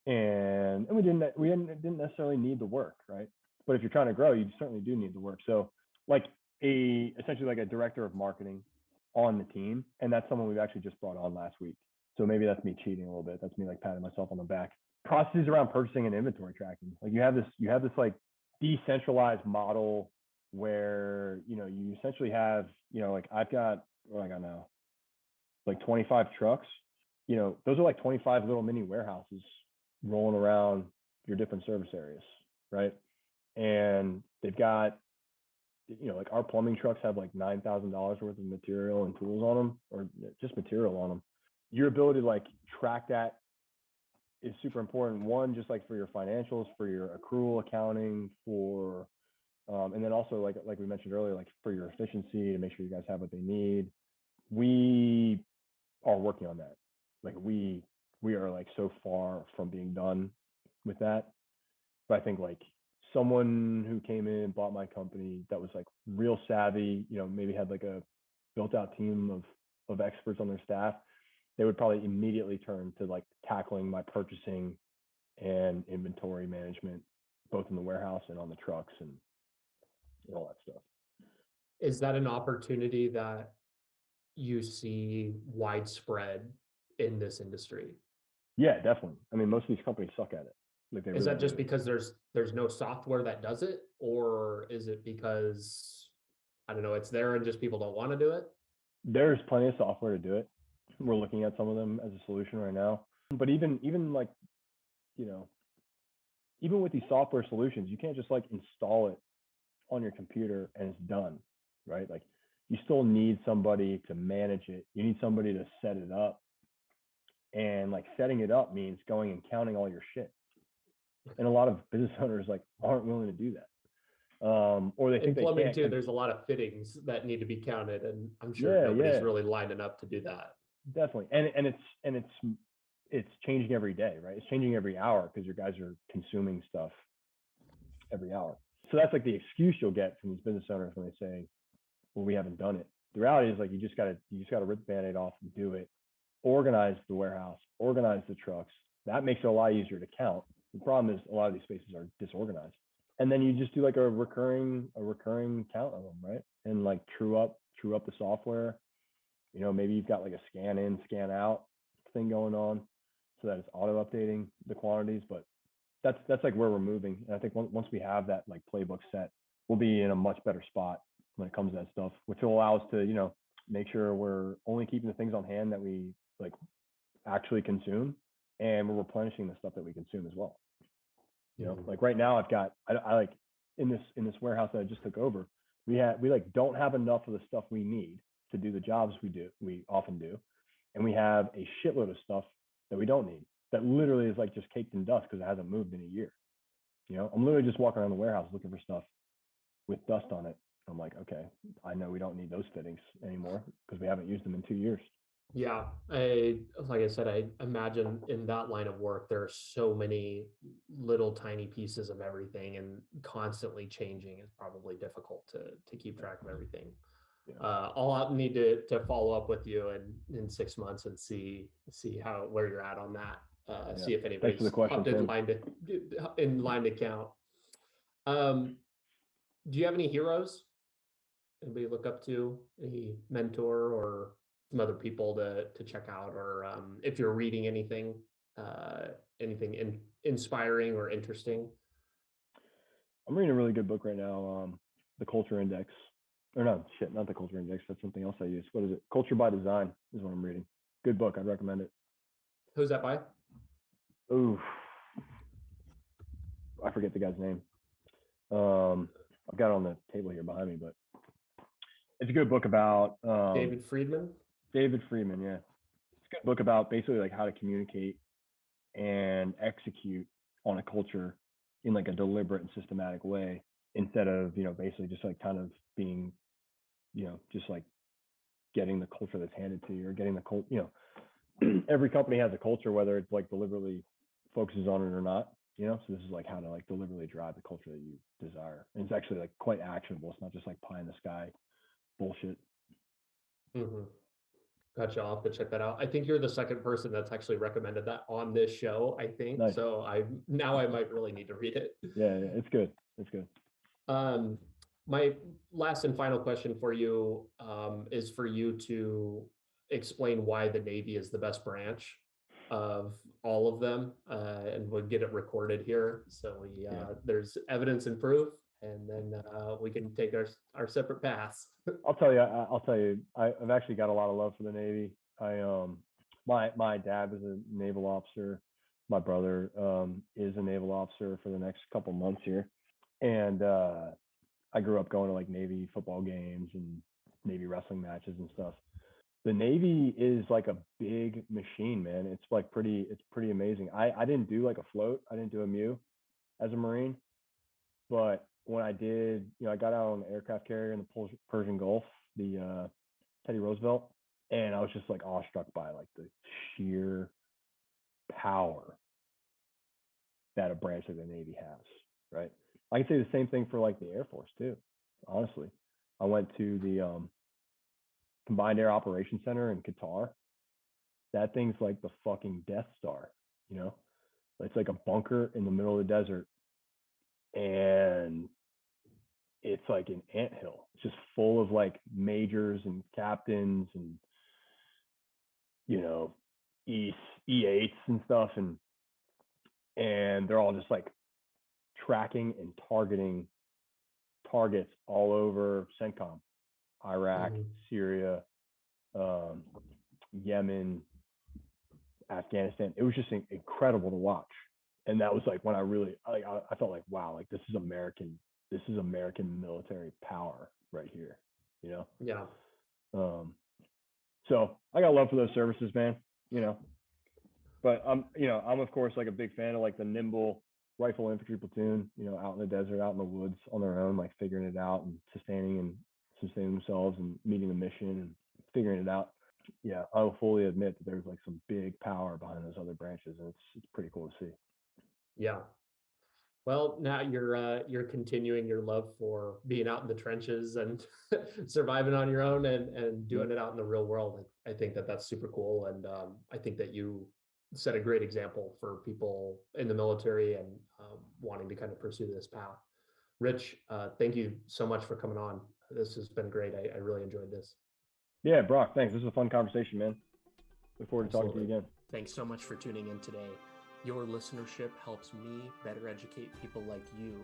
And we didn't necessarily need the work, right? But if you're trying to grow, you certainly do need the work. So like essentially like a director of marketing on the team, and that's someone we've actually just brought on last week. So maybe that's me cheating a little bit. That's me like patting myself on the back. Processes around purchasing and inventory tracking. Like you have this like decentralized model where you essentially have like I've got what I got now, like 25 trucks. Those are like 25 little mini warehouses rolling around your different service areas, right? And they've got like our plumbing trucks have like $9,000 worth of material and tools on them, or just material on them. Your ability to like track that is super important. One, just like for your financials, for your accrual accounting, for and then also like we mentioned earlier, like for your efficiency to make sure you guys have what they need. We are working on that. Like we are like so far from being done with that. But I think like someone who came in and bought my company that was like real savvy, maybe had like a built out team of experts on their staff, they would probably immediately turn to like tackling my purchasing and inventory management, both in the warehouse and on the trucks and all that stuff. Is that an opportunity that you see widespread in this industry? Yeah, definitely. I mean, most of these companies suck at it. Like Is that just because there's no software that does it, or is it because, I don't know, it's there and just people don't want to do it? There's plenty of software to do it. We're looking at some of them as a solution right now. But even like, even with these software solutions, you can't just like install it on your computer and it's done, right? Like you still need somebody to manage it. You need somebody to set it up. And like setting it up means going and counting all your shit. And a lot of business owners like aren't willing to do that. Or they think they plumbing can't. too, there's a lot of fittings that need to be counted, and I'm sure nobody's really lining up to do that. Definitely. And it's changing every day, right? It's changing every hour because your guys are consuming stuff every hour. So that's like the excuse you'll get from these business owners when they say, well, we haven't done it. The reality is like you just gotta rip the Band-Aid off and do it. Organize the warehouse, organize the trucks. That makes it a lot easier to count. The problem is a lot of these spaces are disorganized. And then you just do like a recurring count of them, right? And like true up the software. Maybe you've got like a scan in, scan out thing going on so that it's auto updating the quantities. But that's like where we're moving. And I think once we have that like playbook set, we'll be in a much better spot when it comes to that stuff, which will allow us to, make sure we're only keeping the things on hand that we like actually consume, and we're replenishing the stuff that we consume as well. Like right now I've got, I like in this warehouse that I just took over, we like don't have enough of the stuff we need to do the jobs we often do. And we have a shitload of stuff that we don't need, that literally is like just caked in dust because it hasn't moved in a year. I'm literally just walking around the warehouse looking for stuff with dust on it. I'm like, okay, I know we don't need those fittings anymore because we haven't used them in 2 years. Yeah, like I said, I imagine in that line of work, there are so many little tiny pieces of everything, and constantly changing is probably difficult to keep track of everything. Yeah. I'll need to follow up with you in 6 months and see where you're at on that. See if anybody's hopped in line to count. Do you have any heroes? Anybody look up to? Any mentor or some other people to check out, or if you're reading anything, inspiring or interesting? I'm reading a really good book right now, The Culture Index. Or no, shit, not The Culture Index. That's something else I use. What is it? Culture by Design is what I'm reading. Good book. I'd recommend it. Who's that by? Ooh, I forget the guy's name. I've got it on the table here behind me, but it's a good book about David Friedman. David Friedman, yeah. It's a good book about basically like how to communicate and execute on a culture in like a deliberate and systematic way, instead of, basically just like kind of being, just like getting the culture that's handed to you, or getting the culture, every company has a culture, whether it's like deliberately focuses on it or not, so this is like how to like deliberately drive the culture that you desire. And it's actually like quite actionable. It's not just like pie in the sky bullshit. Mm-hmm. Gotcha. I'll have to check that out. I think you're the second person that's actually recommended that on this show, I think. Nice. So I might really need to read it. Yeah, it's good. It's good. My last and final question for you is for you to explain why the Navy is the best branch of all of them, and we'll get it recorded here. So there's evidence and proof, and then we can take our separate paths. I'll tell you, I've actually got a lot of love for the Navy. My dad was a naval officer. My brother is a naval officer for the next couple months here. And I grew up going to like Navy football games and Navy wrestling matches and stuff. The Navy is like a big machine, man. It's pretty amazing. I didn't do like a float. I didn't do a MEU as a Marine, but when I did, I got out on the aircraft carrier in the Persian Gulf, the Teddy Roosevelt, and I was just like awestruck by like the sheer power that a branch of the Navy has, right? I can say the same thing for like the Air Force too, honestly. I went to the Combined Air Operations Center in Qatar. That thing's like the fucking Death Star, It's like a bunker in the middle of the desert, and it's like an anthill. It's just full of like majors and captains and E8s and stuff, and they're all just like tracking and targeting targets all over CENTCOM, Iraq, Syria, Yemen, Afghanistan. It was just incredible to watch. And that was like when I felt like, wow, like this is American military power right here, Yeah. So I got love for those services, man, but I'm of course like a big fan of like the nimble rifle infantry platoon, out in the desert, out in the woods on their own, like figuring it out and sustaining themselves and meeting the mission and figuring it out. Yeah, I will fully admit that there's like some big power behind those other branches, and it's pretty cool to see. Yeah. Well, now you're continuing your love for being out in the trenches and surviving on your own and doing it out in the real world. I think that's super cool, and I think that you set a great example for people in the military and wanting to kind of pursue this path. Rich, thank you so much for coming on. This has been great. I really enjoyed this. Yeah, Brock, thanks. This is a fun conversation, man. Look forward to talking to you again. Thanks so much for tuning in today. Your listenership helps me better educate people like you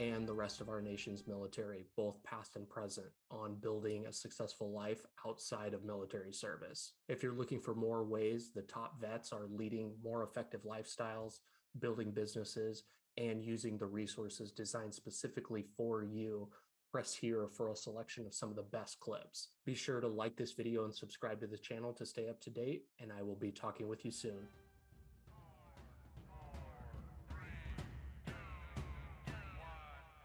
and the rest of our nation's military, both past and present, on building a successful life outside of military service. If you're looking for more ways the top vets are leading more effective lifestyles, building businesses, and using the resources designed specifically for you, Press here for a selection of some of the best clips. Be sure to like this video and subscribe to the channel to stay up to date, and I will be talking with you soon.